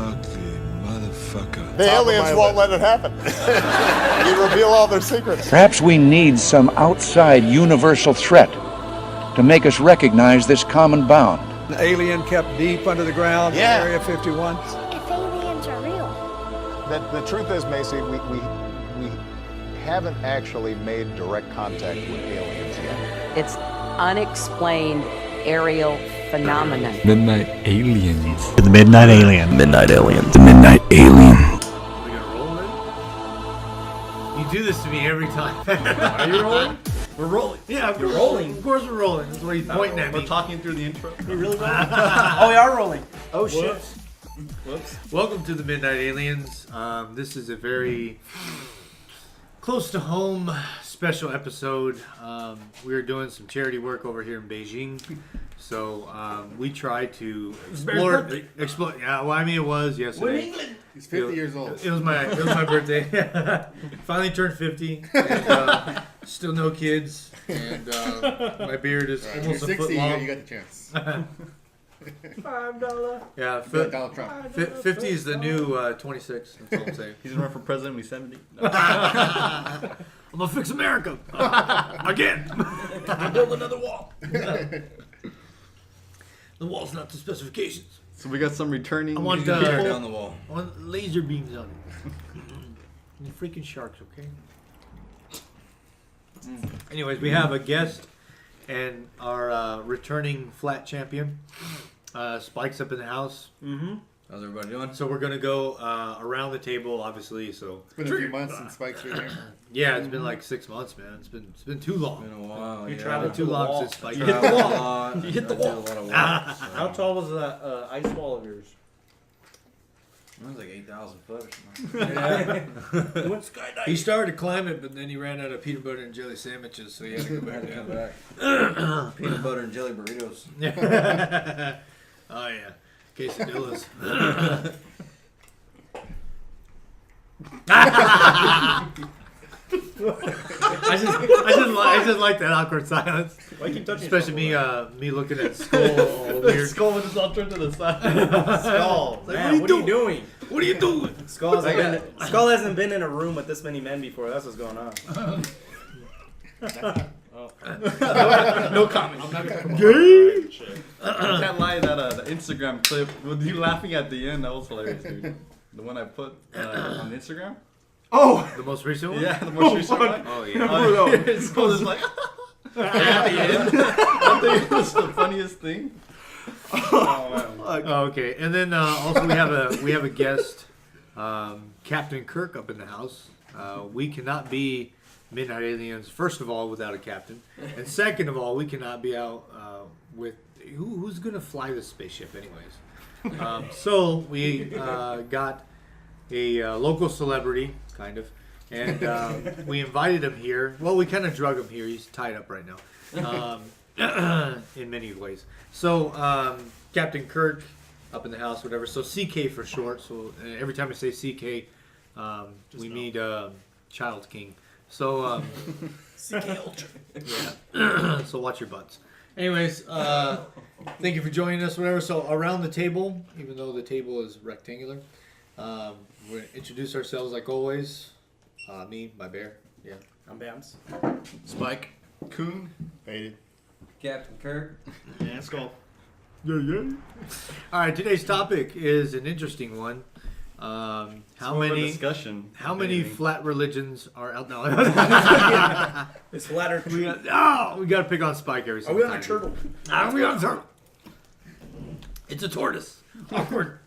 ugly motherfucker. The aliens won't let it happen. You reveal all their secrets. Perhaps we need some outside universal threat to make us recognize this common bound. An alien kept deep under the ground in Area 51. If aliens are real. The truth is, Macy, we haven't actually made direct contact with aliens yet. It's unexplained aerial phenomenon. Midnight aliens. The Midnight Alien. Midnight aliens. The midnight alien. Are we gonna roll it? You do this to me every time. Are you rolling? We're rolling. Yeah, You're rolling. Of course we're rolling. That's why he's pointing at me. We're talking through the intro. We really rolling? Oh, we are rolling. Oh shit. Whoops. Welcome to the Midnight Aliens. This is a very close to home special episode. We're doing some charity work over here in Beijing, so we try to explore. Yeah, well, I mean, it was yesterday. He's 50 years old. It was my birthday. Finally turned 50. And, still no kids, and my beard is almost a foot long. You got the chance. $5. Yeah, Donald Trump. 50 is the new 26. That's all I'm saying. He's gonna run for president when he's 70. I'm gonna fix America again. Build another wall. The wall's not to specifications. So we got some returning. I want people. tear down the wall. I want laser beams on it. You freaking sharks, okay? Anyways, we have a guest and our returning flat champion. Spike's up in the house. Mm-hmm. How's everybody doing? So we're gonna go around the table, obviously. So It's been a few months since Spike's been here. yeah, it's been like 6 months, man. It's been too long. It's been a while. You yeah. traveled Too to the long wall. since Spike. You hit the wall. You hit the I did a wall. lot of work, so. How tall was that ice wall of yours? It was like 8,000 foot or something. You went skydiving. He started to climb it, but then he ran out of peanut butter and jelly sandwiches, so he had to go I had back to come down. back. Peanut butter and jelly burritos. Oh yeah, quesadillas. I just like that awkward silence, Why keep touching especially me looking at Skull all The weird. skull was just all turned to the side. Skull, Like, man, what are you what are you doing? What are you doing? Skull hasn't been in a room with this many men before. That's what's going on. No comment. I'm not gonna come Gay? I can't lie, that the Instagram clip with you laughing at the end, that was hilarious, dude. The one I put on Instagram? Oh, The most recent one? Yeah, the most recent one. Oh yeah. It's cool, it's like at the end. I think it was the funniest thing. Oh, man. Oh, okay, and then also we have a guest, Captain Kirk, up in the house. We cannot be Midnight Aliens, first of all, without a captain, and second of all, we cannot be out with who's gonna fly this spaceship, anyways. So we got a local celebrity, kind of, and we invited him here. Well, we kind of drug him here. He's tied up right now, in many ways. So Captain Kirk up in the house, whatever. So CK for short. So every time I say CK, we need Child King. So CK Ultra. yeah. So watch your butts. Anyways, thank you for joining us. Whatever. So around the table, even though the table is rectangular, we're gonna introduce ourselves like always. Me, my bear. Yeah. I'm Bams. Spike. Coon. Faded. Captain Kirk. Yeah, Skull. All right. Today's topic is an interesting one. How many discussion? How many flat religions are out now? It's flatter. we got to pick on Spike every Are single we on time. a turtle? Are we on a turtle? It's a tortoise. Awkward.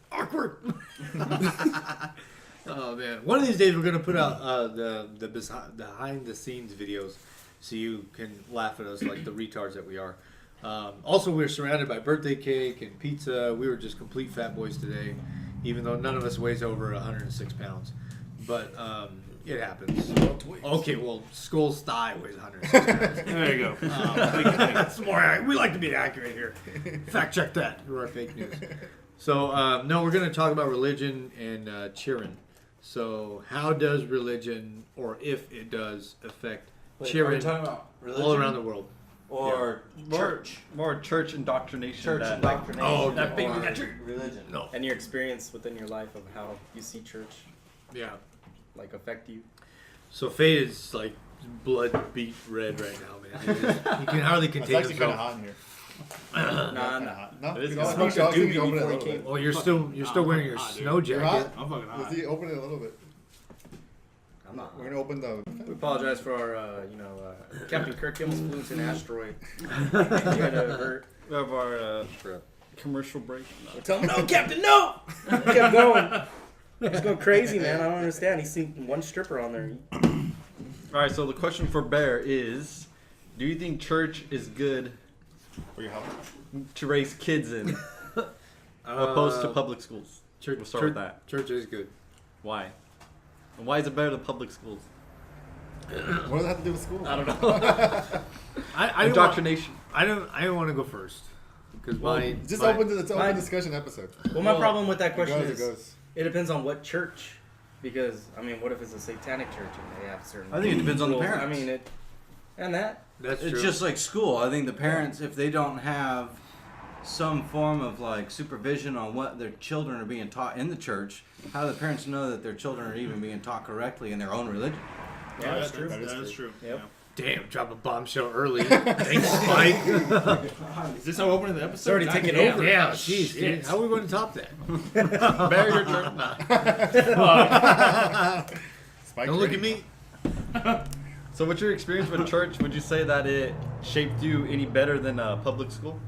Oh man! One of these days we're gonna put out the behind the scenes videos, so you can laugh at us like the retards that we are. Also, we're surrounded by birthday cake and pizza. We were just complete fat boys today, even though none of us weighs over 106 pounds. But it happens. Okay, well, Skull's thigh weighs 106 pounds. There you go. That's more. We like to be accurate here. Fact check that. You're our fake news. So no, we're going to talk about religion and cheering. So how does religion, or if it does, affect cheering talking about religion? all around the world? or church. More church indoctrination. Church than- indoctrination. Oh, that big religion. No. And your experience within your life of how you see church Yeah. like affect you. So Fade is like blood beat red right now, man. He can hardly It's contain actually kind of himself. hot in here. Nah. No, It is you good. know, Smoked I a think doobie you open it before a he little came. bit. Oh, you're still wearing your snow You're jacket. hot? I'm fucking hot. Let's see, open it a little bit. I'm not. We're gonna open the. We apologize for our, Captain Kirk almost flew into an asteroid. You had to hurt. We have our commercial break. Tell him, no, Captain, no! He kept going. He's going crazy, man. I don't understand. He's seen one stripper on there. All right, so the question for Bear is, do you think church is good For your health. to raise kids in, opposed to public schools? Church, We'll start with that. Church is good. Why? And why is it better than public schools? What does that have to do with school? I don't know. I Indoctrination. don't want to go first because my Just my, open it's an my- open discussion episode. Well, my Well, problem with that It question goes, it is, goes. it depends on what church. Because, I mean, what if it's a satanic church and they have certain... I think it depends on the rules? parents. I mean, That's It's true. just like school. I think the parents, if they don't have some form of like supervision on what their children are being taught in the church, how do the parents know that their children are even being taught correctly in their own religion? Yeah, that's true. That is true. Yep. damn, drop a bombshell early. Thanks, Mike. Is this how we're opening the episode? It's already taken over. Yeah, jeez, dude. How are we going to top that? Bear, your turn. Spike Don't look at ready. me. So, what's your experience with church? Would you say that it shaped you any better than public school,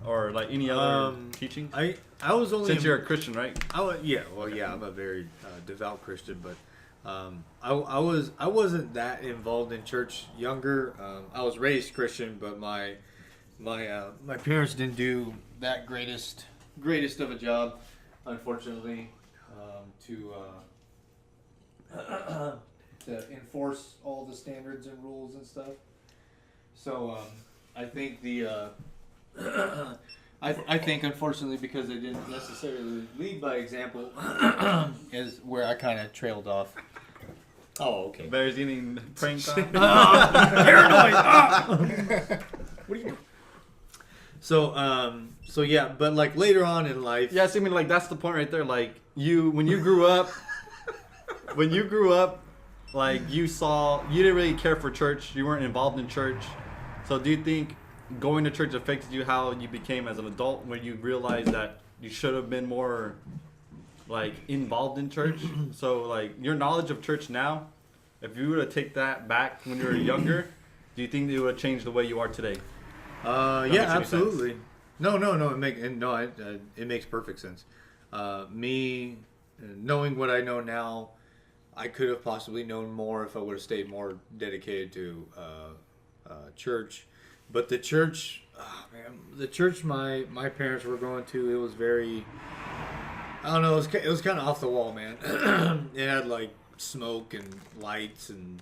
or like any other teachings? I was only Since you're a Christian, right? I'm a very devout Christian, but I wasn't that involved in church younger. I was raised Christian, but my parents didn't do that greatest of a job, unfortunately, to enforce all the standards and rules and stuff. So I think I think, unfortunately, because they didn't necessarily lead by example, is where I kind of trailed off. Oh, okay. Bear's getting pranked on. Paranoid! What are you doing? So yeah, but like later on in life, Yeah, so I mean, like that's the point right there. Like when you grew up, like you didn't really care for church. You weren't involved in church. So do you think going to church affected you how you became as an adult, when you realized that you should have been more like involved in church? So like your knowledge of church now, if you were to take that back when you were younger, do you think it would have changed the way you are today? yeah, makes any absolutely. No, it makes perfect sense. Me knowing what I know now, I could have possibly known more if I would have stayed more dedicated to church. But the church, the church my parents were going to, it was very, I don't know, it was kind of off the wall, man. It had like smoke and lights and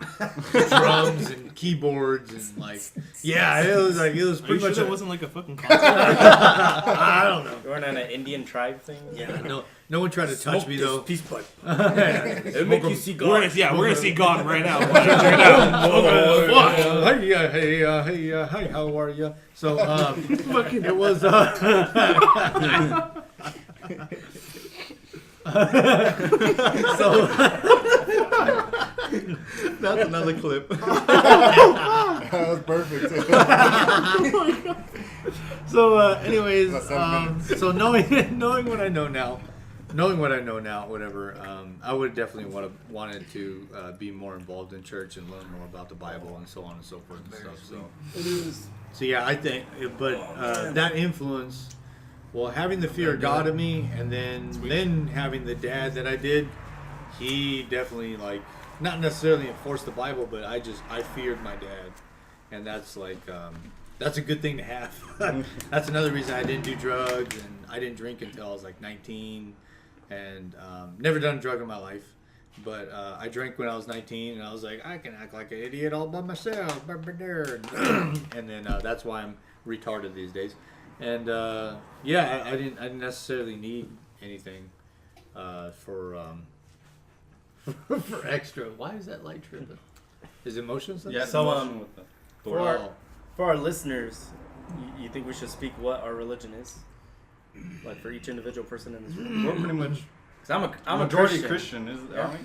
drums and keyboards and like, yeah, it was pretty much. It wasn't like a fucking concert. I don't know. You weren't on an Indian tribe thing? Yeah, no one tried to touch me though. Peace pipe. It'll make you see God. We're gonna see God right now. Hey, how are you? So, it was. That's another clip. That was perfect. So, anyways, About 7 minutes. so knowing what I know now, whatever, I would definitely wanted to be more involved in church and learn more about the Bible and so on and so forth and stuff. So It is. So yeah, I think, but that influence, well, having the fear of God in me, and then having the dad that I did, he definitely like not necessarily enforced the Bible, but I feared my dad, and that's like that's a good thing to have. That's another reason I didn't do drugs and I didn't drink until I was like 19, and never done a drug in my life. But I drank when I was 19, and I was like, I can act like an idiot all by myself. And then that's why I'm retarded these days. And yeah, I didn't necessarily need anything for extra. Why is that light tripping? Is it motion sensor? Yeah, So, with the door. for For our listeners, you think we should speak what our religion is? Like for each individual person in this room? We're pretty much. I'm a majority Christian. Aren't we? Yeah.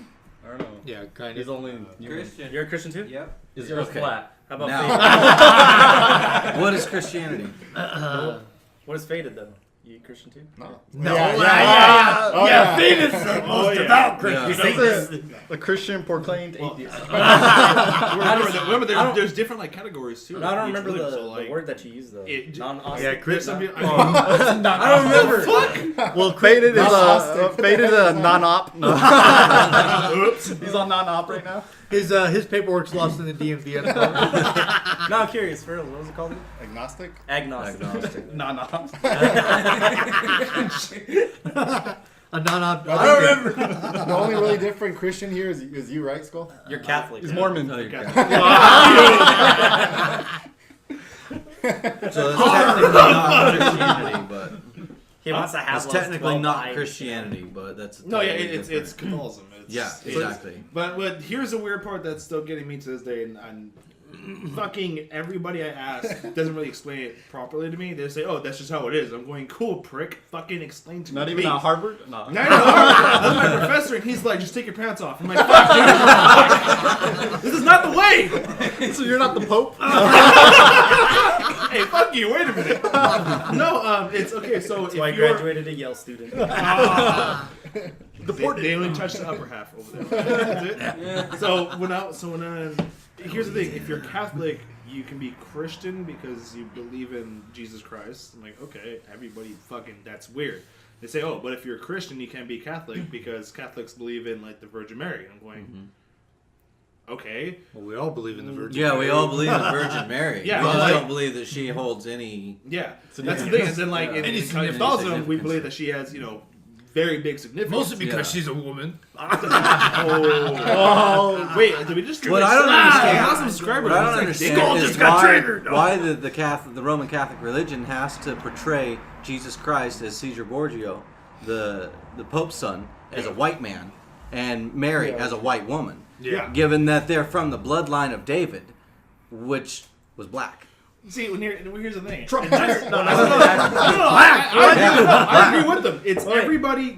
I don't know. Yeah, kind He's of. only Christian. You're a Christian too? Yep. Is yours flat? How about Now, what is Christianity? faded? What is faded though? You Christian too? No. No, yeah. Venus is the most devout Christian. The Christian proclaimed atheist. Remember, there's different like categories too. I don't each remember religion, the, so, like, the word that you used though. Yeah, Non-Gnostic. Chris. I don't remember. Well, faded is a non-op. No. Oops. He's on non-op right now. His paperwork's lost in the DMV. No, I'm curious. For real, what was it called? Agnostic. Agnostic. Non-op. A non-op. I don't remember. The only really different Christian here is you, right, Skull? You're Catholic. He's Mormon. No, you're Catholic. So it's technically not Christianity, but He wants to have it's those technically 12 not eyes. Christianity, but that's No, yeah, totally it's different. Catholicism. Yeah, exactly. But here's the weird part that's still getting me to this day, and fucking everybody I ask doesn't really explain it properly to me. They say, "Oh, that's just how it is." I'm going, "Cool, prick. Fucking explain to me." Not even at Harvard. No. Not even at Harvard. That's my professor, and he's like, "Just take your pants off." I'm like, "Fuck, dude, this is not the way." So you're not the Pope? Hey, fuck you. Wait a minute. No, it's okay. So That's if why I you're graduated a Yale student. they only touch the upper half over there. That's it. So here's the thing: if you're Catholic, you can be Christian because you believe in Jesus Christ. I'm like, okay, everybody fucking that's weird. They say, oh, but if you're a Christian, you can't be Catholic because Catholics believe in like the Virgin Mary. I'm going, okay. Well, we all believe in the Virgin Yeah, Mary. we all believe in the Virgin Mary. Yeah, we just like- don't believe that she holds any. Yeah, so that's the thing. And then like in Any Catholicism, we significance. believe that she has very big significance. Mostly because Yeah. she's a woman. Oh, wait, did we just? What I don't understand. How subscribers? What I don't It's understand like, is why the Roman Catholic religion has to portray Jesus Christ as Caesar Borgia, the Pope's son, as a white man, and Mary as a white woman. Yeah. Given that they're from the bloodline of David, which was black. See, here's the thing. Trump. I agree with them. It's everybody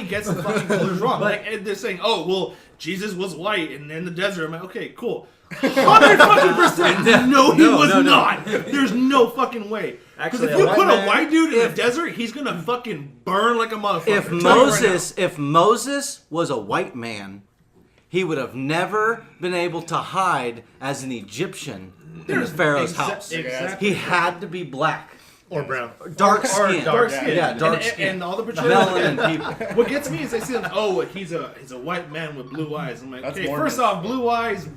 gets the fucking colors wrong. Like and they're saying, oh well, Jesus was white and in the desert. I'm like, okay, cool. 100% no, he was not. There's no fucking way. Because if you put a white dude in the desert, he's gonna fucking burn like a motherfucker. If Moses was a white man, he would have never been able to hide as an Egyptian in the Pharaoh's house. Exactly. He had to be black. Or brown. Dark skin. Dark skin. Yeah, dark skin. And all the portrayals. Melanin people. What gets me is they say, oh, he's a white man with blue eyes. I'm like, That's okay, Mormon. first off, blue eyes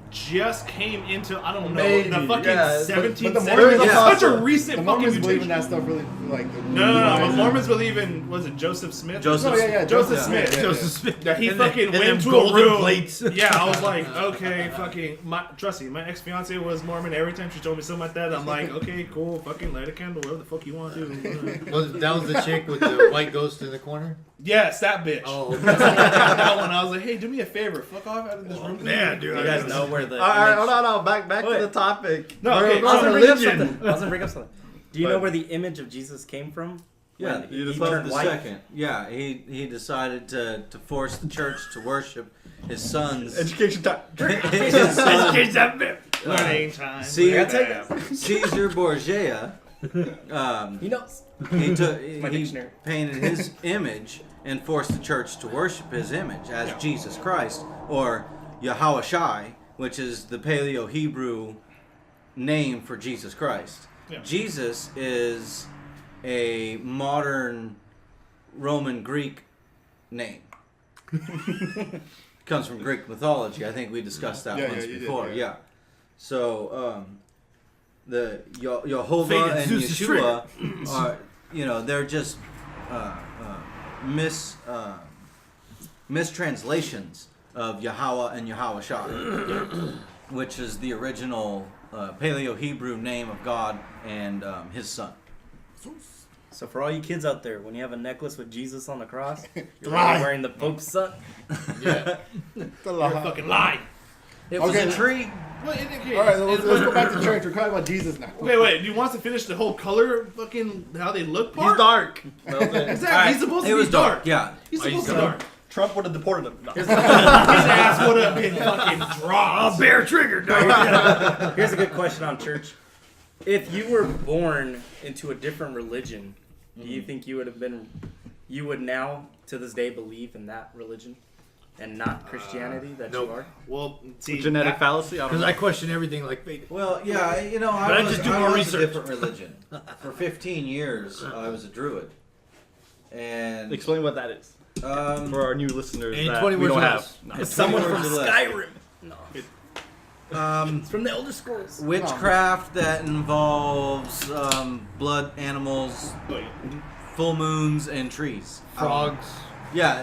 just came into, I don't know, Maybe, the fucking yeah, 17th but the century. Mormons It's also- such a recent the fucking Mormons believe in mutation. that stuff really like. No. But Mormons believe in, was it Joseph Smith? Joseph- No, yeah, Joseph yeah, Smith. yeah, yeah. Joseph Smith. That he And fucking them- and went them to a golden room. plates. Yeah, I was like, okay, fucking. Trust me, my ex-fiance was Mormon. Every time she told me something like that, I'm like, okay, cool, fucking light a candle, whatever the fuck you want to do. That was the chick with the white ghost in the corner? Yes, that bitch. Oh. That one. I was like, hey, do me a favor, fuck off out of this room. Man, dude. You guys know where the All right, image- hold on. Back to the topic. No, okay. I was gonna bring up religion. something. I was gonna bring up something. Do you know where the image of Jesus came from? Yeah, When you he just turned the white? second. Yeah, he decided to force the church to worship his son's Education time. his son, Learning time. Caesar Borgia. He knows. He took My he dictionary. painted his image and forced the church to worship his image as Jesus Christ, or Yahawashai, which is the Paleo-Hebrew name for Jesus Christ. Yeah. Jesus is a modern Roman Greek name. Comes from Greek mythology. I think we discussed that once you did, before. yeah. Yeah. So the Yehovah Faded and Zeus's Yeshua are, they're just mistranslations of Yahweh and Yahawashai, which is the original Paleo-Hebrew name of God and his son. So for all you kids out there, when you have a necklace with Jesus on the cross, you're really wearing the Pope's son. Yeah. You're a fucking lie. It was Okay. a tree. Well, okay, All right, let's go back to church. We're talking about Jesus now. Wait. Do you want us to finish the whole color, fucking how they look part? He's dark. Exactly. He's supposed It to was be dark. Yeah. He's supposed to be dark. Trump would have deported him. No. His ass would have been fucking dropped. Bear trigger. Here's a good question on church. If you were born into a different religion, do you think you would now to this day believe in that religion and not Christianity that you are? Well, see, Genetic fallacy. Because I question everything like faith. Well, yeah, you know, But I I was, just do I more was research. a different religion. For 15 years, I was a druid. And Explain what that is for our new listeners And that 20 we don't words have. less. No. It's someone from words or less. Skyrim. No. It's from the Elder Scrolls. Witchcraft that involves blood animals, full moons, and trees. Frogs. Yeah,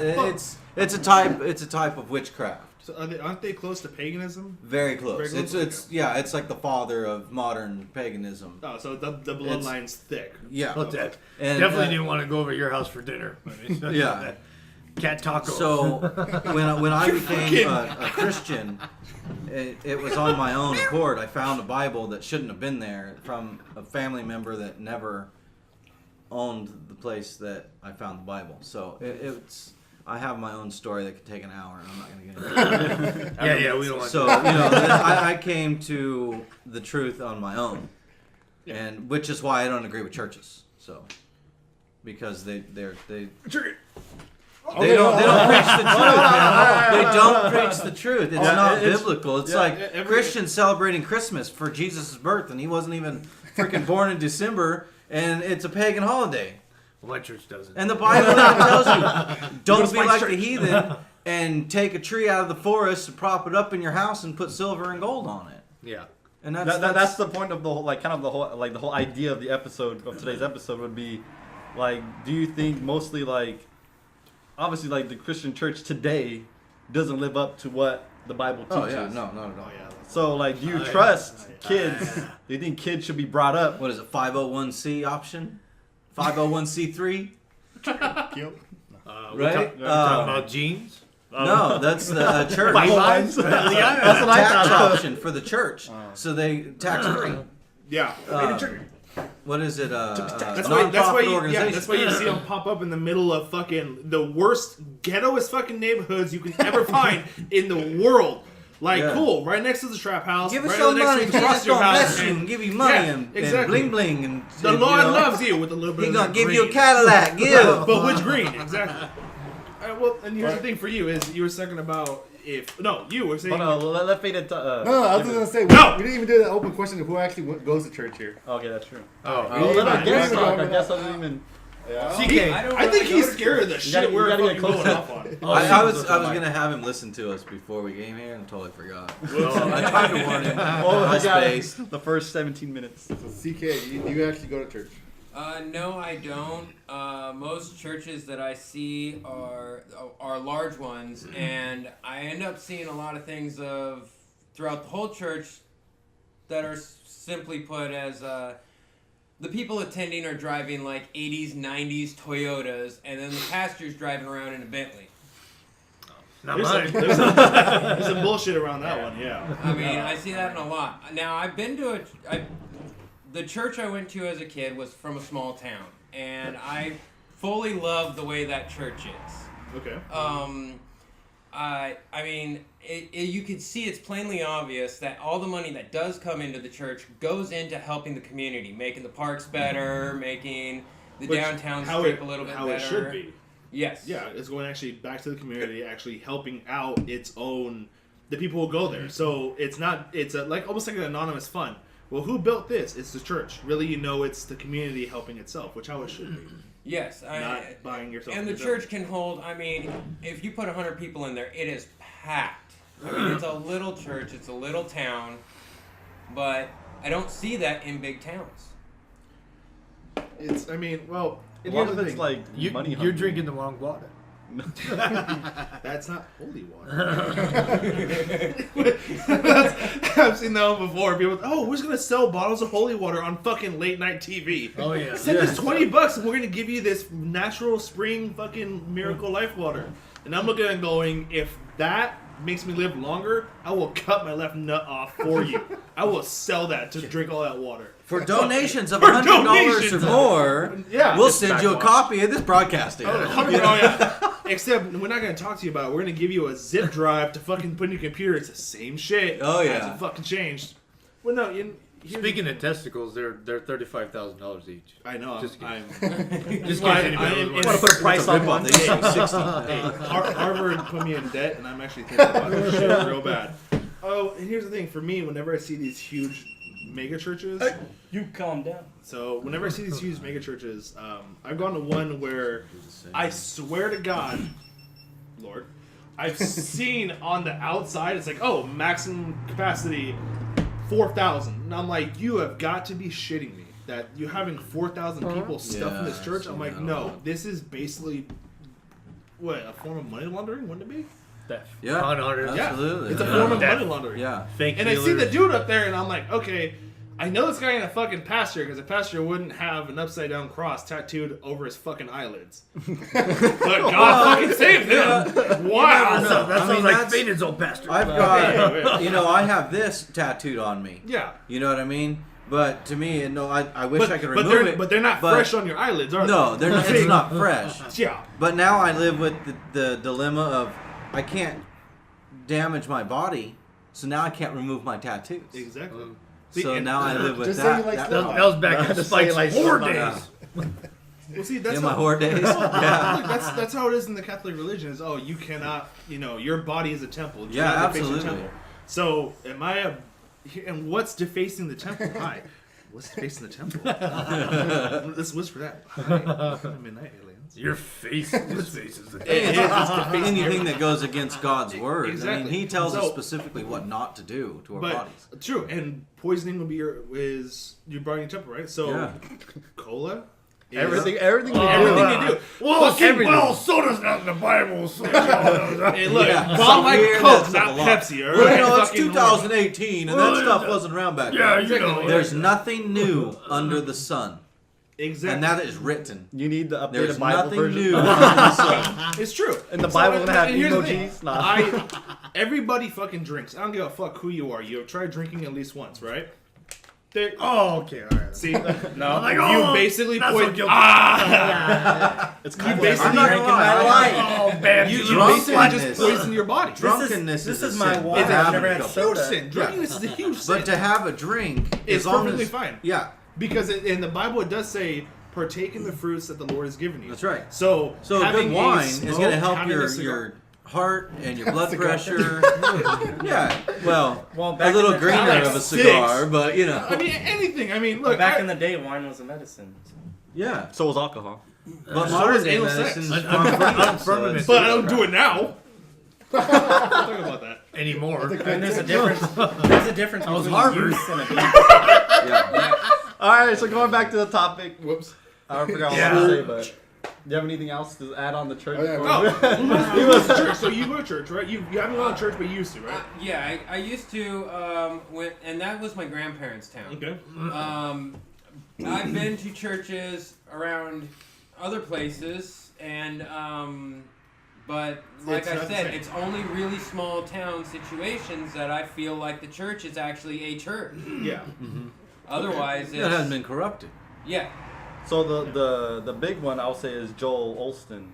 it's a type of witchcraft. So aren't they close to paganism? Very close. Very close? It's like the father of modern paganism. Oh, so the bloodline's thick. Yeah. But that And, definitely didn't want to go over to your house for dinner. I mean, Yeah. Cat tacos. So when I became a Christian, it was on my own accord. I found a Bible that shouldn't have been there from a family member that never owned the place that I found the Bible. So it's I have my own story that could take an hour, and I'm not going to get into it. yeah, we don't want So I came to the truth on my own, and which is why I don't agree with churches. So because they don't preach the truth. Man. They don't preach the truth. It's not biblical. It's like Christians celebrating Christmas for Jesus' birth, and he wasn't even freaking born in December, and it's a pagan holiday. Well, my church doesn't. And the Bible tells you, don't be like the heathen and take a tree out of the forest and prop it up in your house and put silver and gold on it. Yeah. And that's the point of the whole, like, kind of the whole idea of the episode, of today's episode would be, like, do you think mostly, like, obviously, like, the Christian church today doesn't live up to what the Bible teaches? Oh yeah, no, not at all. So, like, do you trust kids? Do you think kids should be brought up? What is it, 501c option? 501c3? Right? Talking about jeans? No, that's the church. That's what I Tax thought. option for the church. So they tax free. Yeah. What is it? That's non-profit why organization. that's why you see them pop up in the middle of fucking the worst, ghettoest fucking neighborhoods you can ever find in the world. Like, cool, right next to the trap house. Give us right some next money. to the Jesus foster gonna house, bless you and give you money and bling bling. And the Lord loves you with a little bit. He of gonna that give green. you a Cadillac. Give. But which green? Exactly. Well, and here's the thing for you is you were talking about you were saying. Hold on, let Fade No, I was just gonna say we didn't even do the open question of who actually goes to church here. Okay, that's true. Let our guests talk. I guess I didn't even. CK, I think he's scared of the shit we're fucking going off on. I was gonna have him listen to us before we came here and totally forgot. I tried to warn him. The first 17 minutes. So CK, do you actually go to church? No, I don't. Most churches that I see are large ones, and I end up seeing a lot of things throughout the whole church that are simply put as the people attending are driving like 80s, 90s Toyotas, and then the pastor's driving around in a Bentley. There's some bullshit around that one, yeah. I mean, I see that in a lot. Now, I've been to the church I went to as a kid was from a small town, and I fully love the way that church is. Okay. I mean, you can see it's plainly obvious that all the money that does come into the church goes into helping the community, making the parks better, making the downtown strip a little bit better. How it should be. Yes. Yeah, it's going actually back to the community, actually helping out the people who go there. So it's like almost like an anonymous fund. Well, who built this? It's the church. Really, it's the community helping itself, which how it should be. Yes. Not buying yourself. And the church can hold, I mean, if you put 100 people in there, it is packed. I mean, it's a little church, it's a little town, but I don't see that in big towns. It's, I mean, well... A lot of it's like you're drinking the wrong water. That's not holy water. I've seen that one before. People, we're just gonna sell bottles of holy water on fucking late night TV. Oh yeah. Send us $20 and we're gonna give you this natural spring fucking miracle life water. And I'm looking and going, if that makes me live longer, I will cut my left nut off for you. I will sell that to drink all that water. For donations of $100 or more, we'll send you a copy of this broadcasting. Except we're not going to talk to you about it. We're going to give you a zip drive to fucking put in your computer. It's the same shit. Oh, yeah. Hasn't fucking changed. Well, no. Speaking of testicles, they're $35,000 each. I know. Just I'm just I want to put a price on one. They gave me 60. Hey, Harvard put me in debt, and I'm actually thinking about this shit real bad. Oh, and here's the thing. For me, whenever I see these huge mega churches, you calm down. So whenever I see these huge mega churches, I've gone to one where I swear to God, Lord, I've seen on the outside it's like, maximum capacity 4,000, and I'm like, you have got to be shitting me that you're having 4,000 people stuffed in this church. I'm like, no, this is basically what, a form of money laundering, wouldn't it be? Theft. Yeah, absolutely. It's a form of money laundering. Yeah, fake. And I see the dude up there, and I'm like, okay, I know this guy ain't a fucking pastor, because a pastor wouldn't have an upside down cross tattooed over his fucking eyelids. But God fucking saved him. Wow. That sounds like Faden's old pastor. I've got, I have this tattooed on me. Yeah. You know what I mean? But to me, I wish I could remove it. But they're not fresh on your eyelids, are they? No, they're not, it's not fresh. Yeah. But now I live with the dilemma of I can't damage my body, so now I can't remove my tattoos. Exactly. So now I live with Just that. say you like that was back in Spike's whore days. Well, see, that's in my whore days. Yeah. Look, that's how it is in the Catholic religion. Is you cannot, your body is a temple. You Yeah, cannot deface your absolutely. temple. So am I and what's defacing the temple? Hi. What's defacing the temple? Let's whisper that. Hi. Midnight aliens. Your face. His face is the anything that goes against God's word. Exactly. I mean, He tells us specifically what not to do to our bodies. True, and poisoning would be your body and temple, right? So, cola. Everything you do. Well, soda's not in the Bible. So hey, look, Yeah, Bob like weird, Coke, that's not a lot. Pepsi, all Well, right? it's 2018, and that stuff wasn't around back then. Yeah, you know. There's nothing new under the sun. Exactly. And that is written. You need the updated There's Bible nothing version. new under the sun. It's true. And the Bible's gonna have and here's the thing. emojis. Nah. Everybody fucking drinks. I don't give a fuck who you are. You have tried drinking at least once, right? Okay, all right. See, No, you basically not so poison. guilty. It's You kind of basically I'm not drinking gonna that lie. life. Oh, man, You drunkenness. basically just poison your body. Drunkenness This is is a my sin. water. It's I've never had habit. soda. Huge sin. Drunkenness is a huge sin. But to have a drink It's as long perfectly as, fine. Yeah. Because in the Bible it does say, partake in the fruits that the Lord has given you. That's right. So So having good wine a is going to help having a your cigar- heart and your blood pressure. Yeah, well, Well, a back little in the- greener like of a 6. cigar, but you know. I mean, anything. I mean, look. Back in the day, wine was a medicine. Yeah, So was alcohol. but so modern is day anal medicine sex. is firmament. But I don't do it now. Don't talk about that. Anymore. And there's a difference. There's a difference was between Harvard. use and abuse. Yeah. All right, so going back to the topic. Whoops. I forgot what I was going to say, but do you have anything else to add on the church? Oh, yeah, before- You go to church, so you go to church, right? You haven't gone to church, but you used to, right? Yeah, I used to, and that was my grandparents' town. Okay. I've been to churches around other places, and but like It's I not the said, same. it's only really small town situations that I feel like the church is actually a church. Yeah. Otherwise, That hasn't been corrupted. yeah. So the big one I'll say is Joel Olston.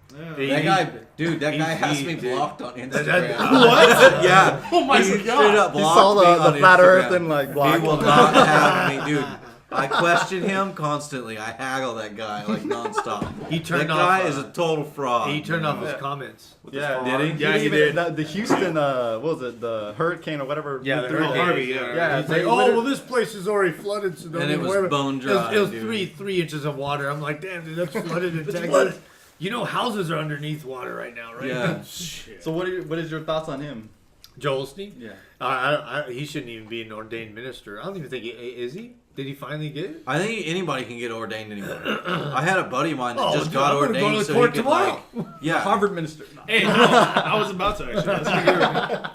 That guy, dude, that guy has me dude. blocked on Instagram. What? Yeah. Oh my He God. straight up He blocked saw me the on flat Instagram. earth and like He blocked will him. not have me, dude. I question him constantly. I haggle that guy like nonstop. He turned that off. guy is a total fraud. He turned off his comments. Yeah, Did he? Yeah, he did. The Houston, what was it? The hurricane or whatever. Yeah, the through hurricane. Harvey, yeah. Yeah, He's like, oh, well, this place is already flooded, so don't And it even was worry about bone dry, It was dude. 3 inches of water. I'm like, damn, dude, that's flooded in Texas. You know, houses are underneath water right now, right? Yeah. So what is your thoughts on him? Joel Osteen? Yeah. He shouldn't even be an ordained minister. I don't even think he is. He? Did he finally get it? I think anybody can get ordained anymore. I had a buddy of mine that just dude, got I'm gonna go ordained to the so court he could tomorrow. yeah. Harvard minister. Hey, no, I was about to actually. Let's hear it.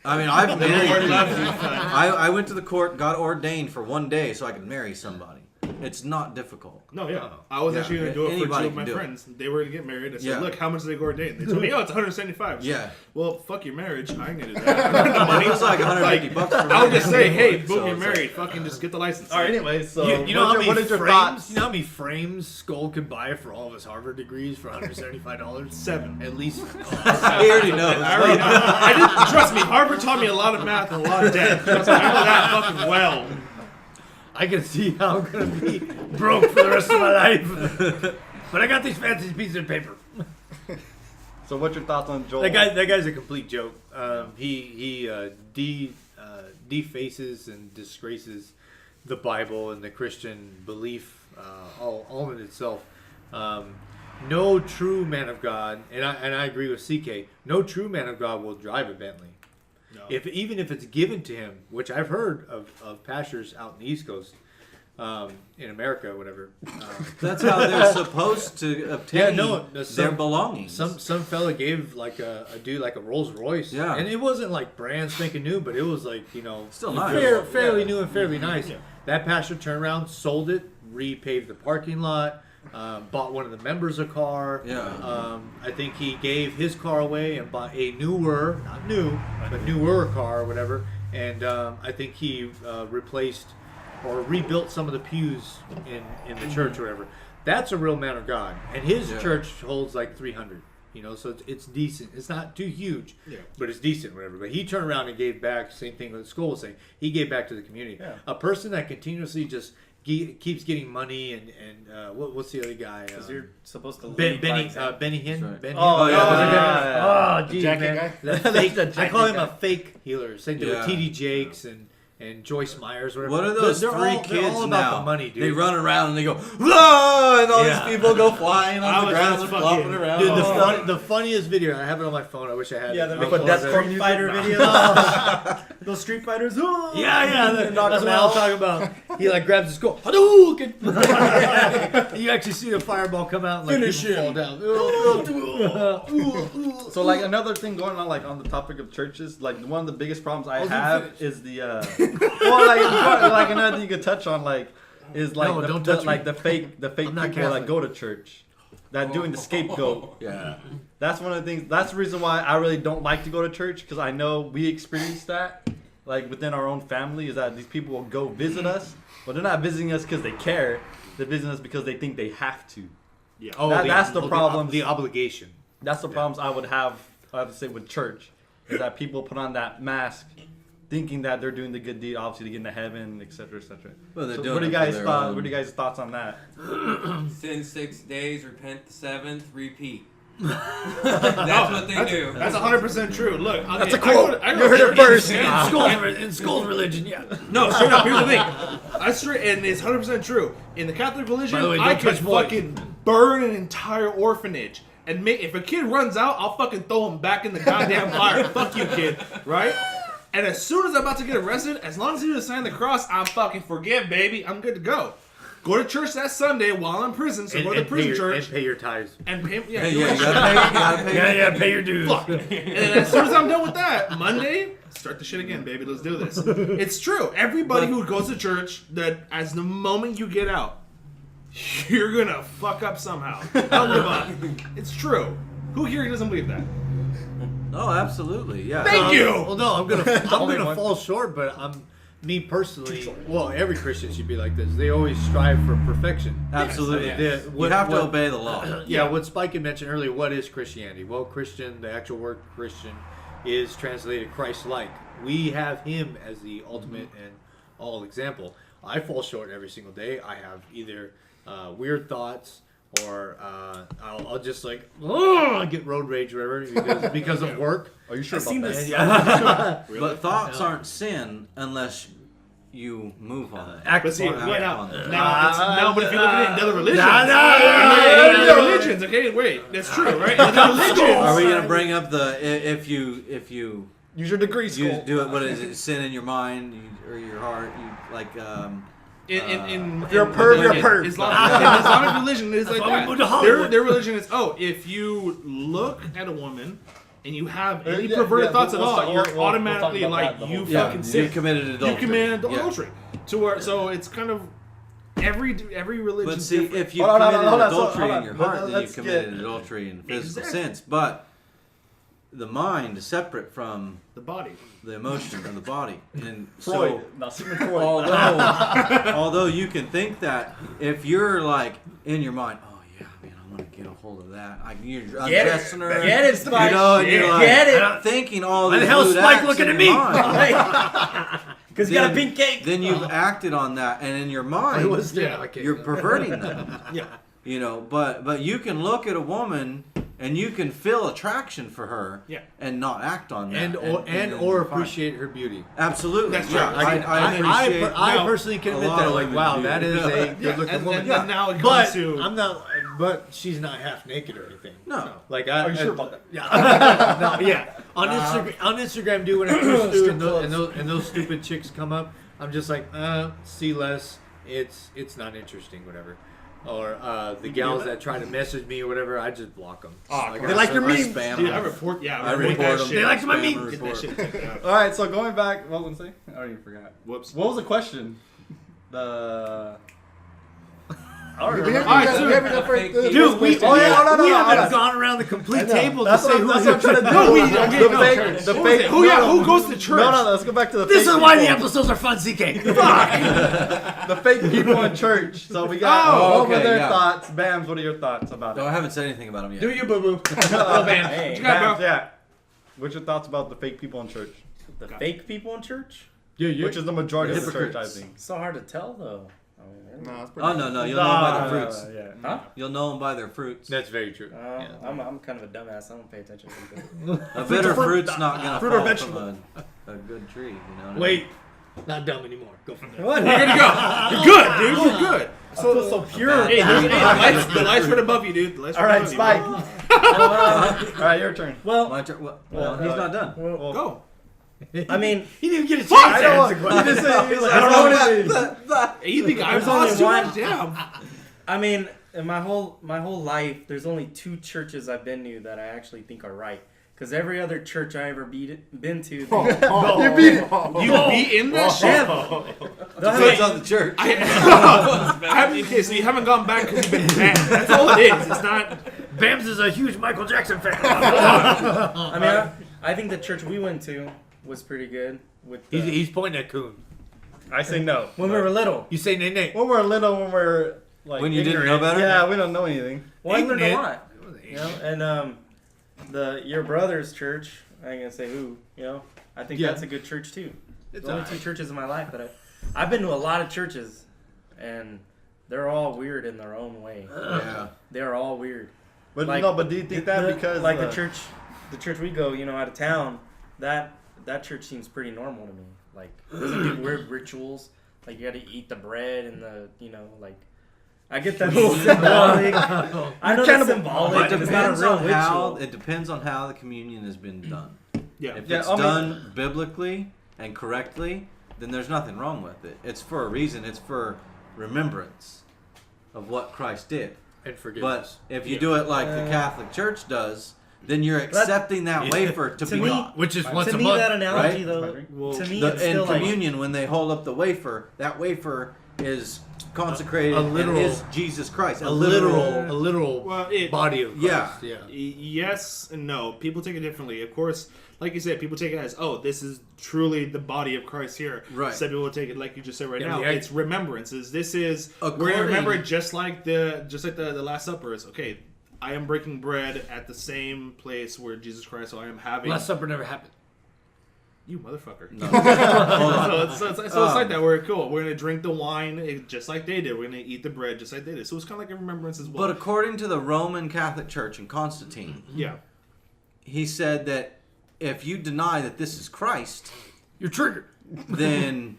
I mean, I've married Lord people. loves you, fine. I went to the court, got ordained for one day so I could marry somebody. It's not difficult. No, yeah. I was actually going to do it for Anybody two of my can do it. friends. They were going to get married. I said, Yeah. look, how much did they go ordained? They told me, oh, it's 175. So, Yeah. well, fuck your marriage. I ain't going to do that. I don't have the money. It was like $150 for I would just say, hey, boom, So you're it's like- married. Fucking just get the license. All right. Anyway, so You know how many what is your frames? thoughts? You know how many frames Skull could buy for all of his Harvard degrees for $175? 7. At least. He already knows. I already know. I didn't, trust me, Harvard taught me a lot of math and a lot of debt. Trust me, I know that fucking well. I can see how I'm gonna be broke for the rest of my life. But I got these fancy pieces of paper. So what's your thoughts on Joel? That guy's a complete joke. He defaces and disgraces the Bible and the Christian belief all in itself. No true man of God, and I agree with CK. No true man of God will drive a Bentley. No. Even if it's given to him, which I've heard of pastors out in the East Coast, in America, or whatever. That's how they're supposed to obtain their belongings. Some fella gave like a dude like a Rolls Royce, Yeah. and it wasn't like brand spanking new, but it was like Still nice. fairly new and fairly nice. Yeah. That pastor turned around, sold it, repaved the parking lot. Bought one of the members a car. Yeah. I think he gave his car away and bought a newer, not new, but newer car or whatever. And I think he replaced or rebuilt some of the pews in the church or whatever. That's a real man of God. And his church holds like 300. So it's decent. It's not too huge, but it's decent, whatever. But he turned around and gave back. Same thing that Skull was saying. He gave back to the community. Yeah. A person that continuously just keeps getting money and what's the other guy? Because you're supposed to Benny lead Benny Hinn. Right. Benny Oh, Hinn. yeah. Oh, geez, Jackie man. guy? That fake, That's the I call Jackie him a guy. fake healer. Same thing Yeah. with TD Jakes and Joyce Myers. Whatever. What are those They're three all, kids they're all now? about the money, dude. They run around and they go, "Whoa!" and all Yeah. these people go flying I on the was ground just and fucking- flopping around. Dude, the funniest video. I have it on my phone. I wish I had. Yeah, it. the I'll big pull it Death up. Street Fighter videos. Those Street Fighters. Oh, Yeah, that's Knock what them I'll out. talk about. He like grabs his skull. Hadouken! You actually see the fireball come out and like Finish people him. fall down. So like another thing going on like on the topic of churches, like one of the biggest problems I was have gonna is the well like another thing you could touch on like is like No, the, don't the- touch like me. the fake I'm not people that Catholic. go to church. That doing the scapegoat. Yeah. That's one of the things. That's the reason why I really don't like to go to church because I know we experienced that, like within our own family, is that these people will go visit us, but they're not visiting us because they care. They're visiting us because they think they have to. Yeah. Oh, That's the problem. The obligation. That's the problems I would have to say with church, is that people put on that mask, thinking that they're doing the good deed, obviously to get into heaven, etc., etc. Well, they're So doing what do you it for guys their thought? own- What are you guys' thoughts on that? Sin 6 days, repent the 7th, repeat. That's what they do. That's 100% true. Look, That's okay, a quote. I You go heard to it church first. and- In Skull's religion, yeah. No, straight up. Here's the thing. That's straight, and it's 100% true. In the Catholic religion, By the way, I don't could touch boys. fucking burn an entire orphanage and make. If a kid runs out, I'll fucking throw him back in the goddamn fire. Fuck you, kid. Right? And as soon as I'm about to get arrested, as long as he doesn't sign the cross, I'm fucking forgive, baby. I'm good to go. Go to church that Sunday while I'm in prison. So go to the prison church and pay your tithes. and pay. Yeah, Hey, do yeah, it. you gotta pay. Yeah, pay your dues. Fuck. And then as soon as I'm done with that, Monday, start the shit again, baby. Let's do this. It's true. Everybody who goes to church, that as the moment you get out, you're gonna fuck up somehow. Don't give up. It's true. Who here doesn't believe that? Oh, absolutely. Yeah. Thank you. Well, no, I'm gonna Only one. fall short, but me personally. Well, every Christian should be like this. They always strive for perfection. Absolutely. Yes. You have to obey the law. Yeah, what Spike had mentioned earlier, what is Christianity? Well, Christian, the actual word Christian, is translated Christ-like. We have him as the ultimate and all example. I fall short every single day. I have either weird thoughts or I'll just like get road rage or whatever because of work. Are you sure I've about seen that? this. Yeah. But thoughts aren't sin unless you move on it. Act But see, upon it. wait, on it. but if you look at it in other religions, no. other religions, okay, wait, that's true, right? In other religions, Are we gonna bring up the if you Use your degree, you school. do it? What is it? Sin in your mind or your heart? You like If you're a perv, you're a perv. Islamic religion is like That's why we moved to that. Hollywood. Their religion is, if you look at a woman and you have any perverted thoughts at all, you're automatically we'll talk like, about you that fucking You sick. committed adultery. You committed Yeah. adultery. To where, so it's kind of every religion. But see, if you Hold on, committed hold on, adultery hold on. in your heart, then you Let's committed get- adultery in physical Exactly. sense. But the mind is separate from the body, the emotion of the body, and Freud. so Not Sigmund Freud. although you can think that if you're like in your mind, oh yeah, man, I'm gonna get a hold of that. You're Get undressing her, Get it, Spike. you know, and you're like, Get it. thinking all Why these the hell is lewd Spike acts looking in at your me? mind. Because you got a Then- pink cake. Then you've acted on that, and in your mind, you're perverting them. Yeah. You know, but you can look at a woman and you can feel attraction for her, Yeah. and not act on that, or then or fine. appreciate her beauty. Absolutely, That's yeah. right. I appreciate. I personally can a admit lot that. of Like, women's wow, beauty. that is a good-looking and, woman. and then now it comes But to I'm not. But she's not half naked or anything. No. Like Are you sure about that? Yeah. No, yeah. On Instagram, dude, when I first do, and those stupid chicks come up, I'm just like, see less. It's not interesting, whatever. Or the gals that try to message me or whatever, I just block them. They like your memes. Spam Dude, I them. report. Yeah, I report that report them. shit. They like my Spam memes. and Get that report. shit taken out. All right, so going back, what was I saying? I already forgot. Whoops. What was the question? The. Dude, we haven't gone around the complete table to say who that's what I'm trying to do. The fake. Who goes to church? No, let's go back to the This fake is why the people. episodes are fun, CK. The fake people in church. So we got what were okay, their yeah. thoughts? Bams, what are your thoughts about No, it? I haven't said anything about them yet. Do you, boo boo? Oh, man. Hey, What you got, Bams, bro? yeah. What's your thoughts about the fake people in church? the fake people in church? Which is the majority of the church, I Hypocrites. think. It's so hard to tell though. No, Oh no, you'll know by their fruits. Yeah. Huh? You'll know them by their fruits. That's very true. I'm kind of a dumbass. I don't pay attention to them. A bitter fruit's not gonna Fruit or fall vegetable. from a good tree. You know. What Wait, not dumb anymore. Go from there. What? You're gonna go. You're good, dude. You're good. So pure. Hey, the lights right above you, dude. The lights All right right, above you, Spike. bro. All right, your turn. Well, My turn. Well, he's not done. Go. I mean, He didn't get a chance to answer. You just say, he's like, I don't know what it is. Hey, you think I There's only was too one. much? Damn. I mean, in my whole life, there's only 2 churches I've been to that I actually think are right. Because every other church I ever been to, You beat it. You be in that shit? Depends on the church. Okay, so you haven't gone back because you've been banned. That's all it is. It's not. Bams is a huge Michael Jackson fan. I mean, I think the church we went to was pretty good. With the, He's pointing at Coon. I say no. when we were little. You say nay nay. When we're little, when we're like When you didn't know ignorant. better? Yeah, we don't know anything. Well, I learned a Ignorant. lot. You know, and your brother's church. I ain't gonna say who. You know, I think Yeah. that's a good church too. It's The only alright. 2 churches in my life that I've been to a lot of churches, and they're all weird in their own way. Yeah. They're all weird. But Like, no, but do you think that the- because like the church we go, you know, out of town, that church seems pretty normal to me. Like, doesn't do weird rituals. Like, you got to eat the bread and the, you know, like, I get that symbolic. I know that's symbolic. It It's not a depends real on how. ritual. It depends on how the communion has been done. Yeah. If Yeah, it's I mean- done biblically and correctly, then there's nothing wrong with it. It's for a reason. It's for remembrance of what Christ did. And But forgiveness. if you do it like the Catholic Church does, then you're accepting that wafer to be me- God. Which is once To a me, month. that analogy, right? though, Well, to me, The, it's in still like, communion, when they hold up the wafer, that wafer is consecrated A literal- and is Jesus Christ. a literal Well, it- body of Yeah. Christ. Yeah. Yes and no. People take it differently. Of course, like you said, people take it as, oh, this is truly the body of Christ here. Right. Some people will take it like you just said right Yeah, now. the- It's remembrances. This is we're According- gonna remember it just like the Last Supper is. Okay, I am breaking bread at the same place where Jesus Christ. So I am having. Last Supper never happened. You motherfucker. No. Hold on. So it's like that. We're cool. We're gonna drink the wine just like they did. We're gonna eat the bread just like they did. So it's kind of like a remembrance as well. But according to the Roman Catholic Church and Constantine, yeah. he said that if you deny that this is Christ, You're triggered. then,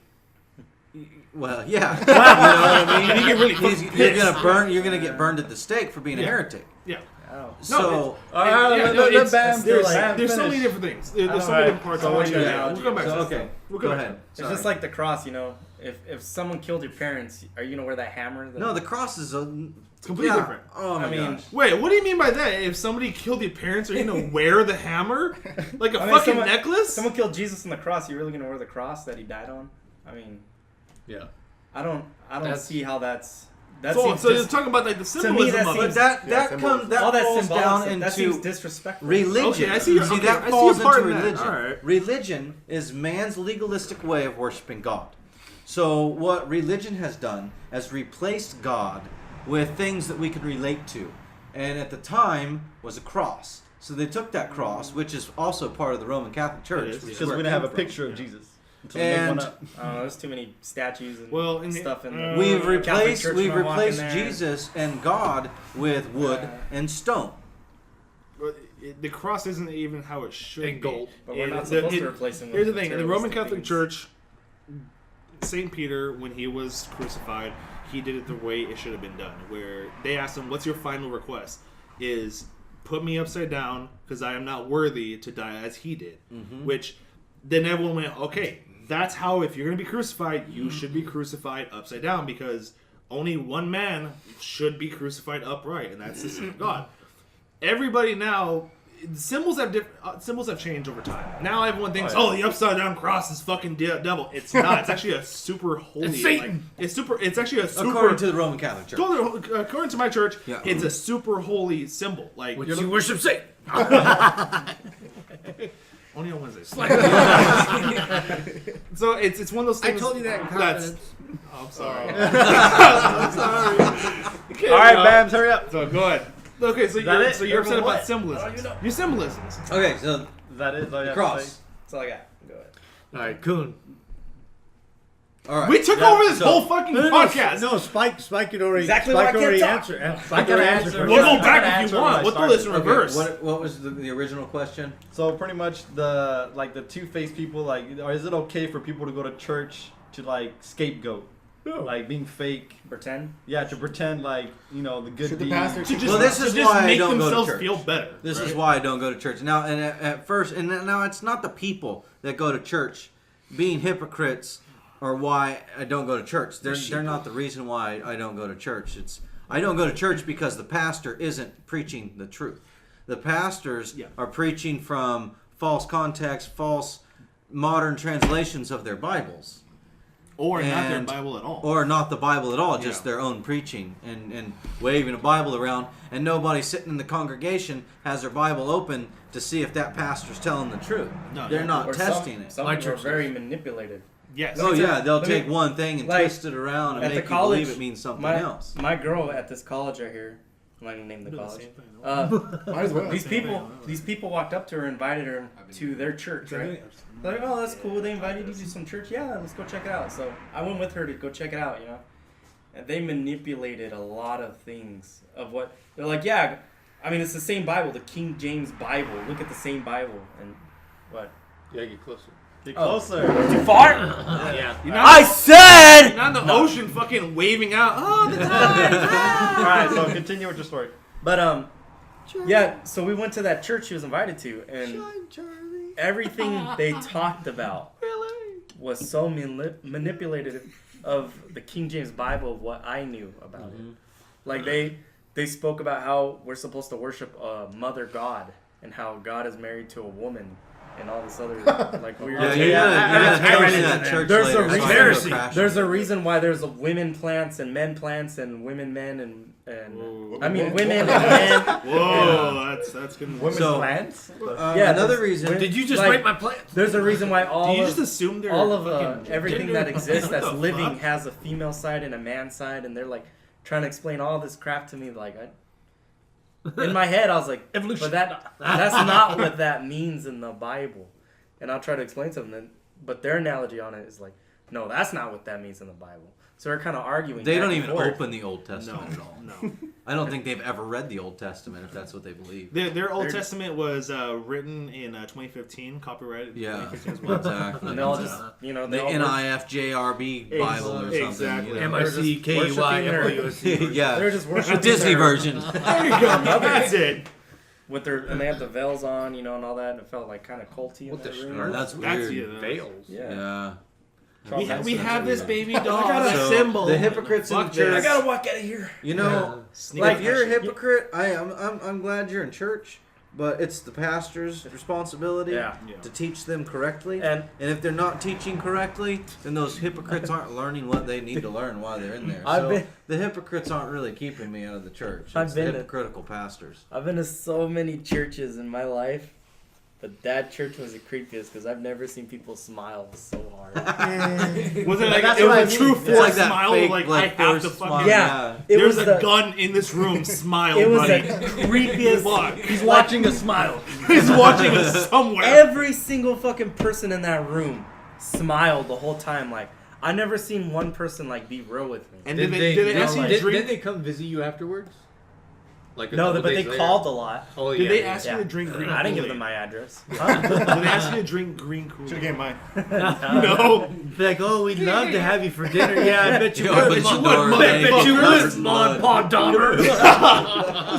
well, yeah, you know what I mean. And you get really You're gonna get burned at the stake for being a heretic. Yeah. So There's so many different things. There's so many different parts. So I want you what to you know. got? We'll come back to that. okay, We'll go come back to ahead. it's just like the cross, you know. if someone killed your parents, are you gonna wear that hammer? No, the cross is completely different. Oh my gosh. Wait, what do you mean by that? If somebody killed your parents, are you gonna wear the hammer like a fucking necklace? Someone killed Jesus on the cross. You really gonna wear the cross that he died on? I mean, yeah. I don't see how that's. So you're talking about like the symbolism of it. That falls down into that seems disrespectful. religion. Okay, I see. See, that I see falls your part into in that. religion. All right. Religion is man's legalistic way of worshiping God. So what religion has done has replaced God with things that we can relate to, and at the time was a cross. So they took that cross, which is also part of the Roman Catholic Church, because we didn't have a picture of Jesus. And there's too many statues and stuff in there. We've replaced Jesus and God with wood and stone. The cross isn't even how it should and gold. But we're not supposed to replace him with Here's the thing: in the Roman materialistic Catholic things. Church, Saint Peter, when he was crucified, he did it the way it should have been done. Where they asked him, "What's your final request?" Is put me upside down because I am not worthy to die as he did. Which then everyone went, okay, that's how, if you're going to be crucified, you should be crucified upside down because only one man should be crucified upright, and that's the Son of God. Everybody now, symbols have changed over time. Now everyone thinks, the upside down cross is fucking devil. It's not. It's actually a super holy. It's Satan. It's actually a super. According to the Roman Catholic Church. According to my church, Yeah. it's a super holy symbol. Like You worship Satan. only on Wednesdays. So it's one of those things. I told you that in confidence. I'm sorry. All right, Babs, hurry up. So go ahead. Okay, so you're upset about What? symbolism. Your symbolisms. Okay, so Is that it? the cross. That's all I got. Go ahead. All right, Coon. All right. We took over this whole fucking podcast. No, Spike had already. Exactly Spike why I can't already talk. ansred. Spike already answered. We'll first. go back if you want. We'll throw this in reverse. What was the original question? So pretty much the two-faced people, like, or is it okay for people to go to church to like scapegoat, like being fake, Pretend. yeah, to pretend like the good Should the deed. pastor To just, Well, this is to just why I make don't go to themselves church. feel better. This is why I don't go to church. Now, and at first, now it's not the people that go to church being hypocrites or why I don't go to church. They're not the reason why I don't go to church. I don't go to church because the pastor isn't preaching the truth. The pastors are preaching from false context, false modern translations of their Bibles. Or not their Bible at all. Or not the Bible at all, just their own preaching and waving a Bible around, and nobody sitting in the congregation has their Bible open to see if that pastor's telling the truth. No, They're not Or testing it. Some people are very manipulated. Yes. Oh yeah, they'll let me- take one thing and like, twist it around and at make the you college, believe it means something my, else. My girl at this college right here, I'm not gonna name the college. Might as well. These people walked up to her, and invited her to their church, right? They're like, oh, that's cool. They invited you to some church. Yeah, let's go check it out. So I went with her to go check it out. And they manipulated a lot of things of what they're like. Yeah, I mean it's the same Bible, the King James Bible. Look at the same Bible, and what? Yeah, get closer. Get closer. Too far? Yeah. I said. You're not in the ocean fucking waving out. Oh, the All right, so continue with your story. But yeah. So we went to that church she was invited to, and everything they talked about was so manipulated of the King James Bible of what I knew about it. Like they spoke about how we're supposed to worship Mother God and how God is married to a woman and all this other like weird. There's a reason why there's a women plants and women men and I mean women and men. Whoa, that's good. Women plants. Yeah, Another reason. Did you just like, rape my plants? There's a reason why all you just assume they're all of fucking everything gender? that exists that's What the living fuck? has a female side and a man side, and they're like trying to explain all this crap to me. Like in my head, I was like, evolution. But that's not what that means in the Bible. And I'll try to explain to them. But their analogy on it is like, no, that's not what that means in the Bible. So they're kind of arguing. They back don't and even forth. open the Old Testament at all. No. I don't think they've ever read the Old Testament if that's what they believe. Their Old Testament was written in 2015, copyrighted. Yeah, 2015 as well. exactly. And they all just, the they all NIFJRB Bible or something. Exactly. You know. MICKUIFOUSC. Yeah, They're just worshiping Disney their- version. There you go. That's it. And they have the veils on, and all that, and it felt like kind of culty in that room. That's weird. That's Veils. Yeah. Yeah. We have this baby doll. I got a So, symbol. the hypocrites in the church. I gotta walk out of here. You know, like you're a hypocrite. I'm glad you're in church, but it's the pastor's responsibility to teach them correctly. And if they're not teaching correctly, then those hypocrites aren't learning what they need to learn while they're in there. The hypocrites aren't really keeping me out of the church. It's the hypocritical pastors. I've been to so many churches in my life, but that church was the creepiest because I've never seen people smile so hard. Was it like it was a true forced smile? Fake, like I have to fucking There's a gun in this room. Smile. It was buddy. the creepiest. Look. He's watching us smile. He's watching us somewhere. Every single fucking person in that room smiled the whole time. Like I never seen one person like be real with me. And did they ask you to drink? Did they come visit you afterwards? Like no, but they called a lot. Oh, did they ask you to drink green I didn't give Kool-Aid? them my address. Did they ask you to drink green Kool-Aid? Should have gave mine. No. Be like, oh, we'd love to have you for dinner. Yeah, I bet you Yo, would. bet you would, Mon Paw Donner.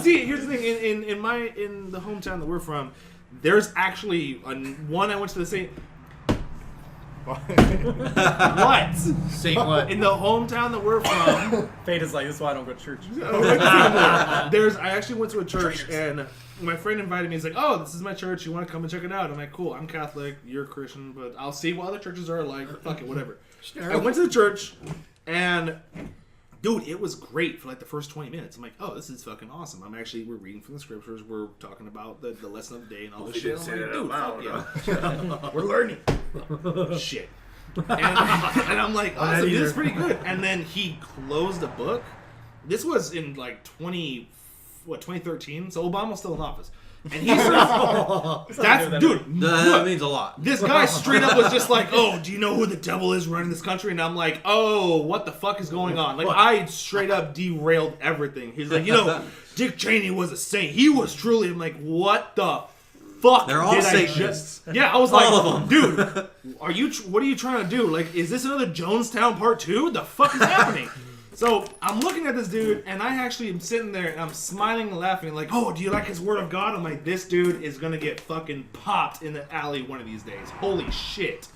See, here's the thing. In the hometown that we're from, there's actually one I went to the same. What? Saying what? In the hometown that we're from, Fate is like, this is why I don't go to church. I actually went to a church and my friend invited me. He's like, "Oh, this is my church. You want to come and check it out?" I'm like, "Cool. I'm Catholic. You're Christian, but I'll see what other churches are like. Fuck it, whatever." I went to the church and. Dude, it was great for like the first 20 minutes. I'm like, oh, this is fucking awesome. We're reading from the scriptures. We're talking about the lesson of the day and all this shit. I'm like, dude, fuck yeah. We're learning. Shit. And I'm like, awesome, this is pretty good. And then he closed the book. This was in like 2013. So Obama's still in office. And he says, that means a lot. This guy straight up was just like, oh, do you know who the devil is running this country? And I'm like, oh, what the fuck is going on? Like, I straight up derailed everything. He's like, Dick Cheney was a saint. He was truly. I'm like, what the fuck? They're all Satanists. Yeah, I was like, dude, what are you trying to do? Like, is this another Jonestown Part 2? The fuck is happening? So I'm looking at this dude, and I actually am sitting there, and I'm smiling and laughing, like, oh, do you like his word of God? I'm like, this dude is gonna get fucking popped in the alley one of these days. Holy shit!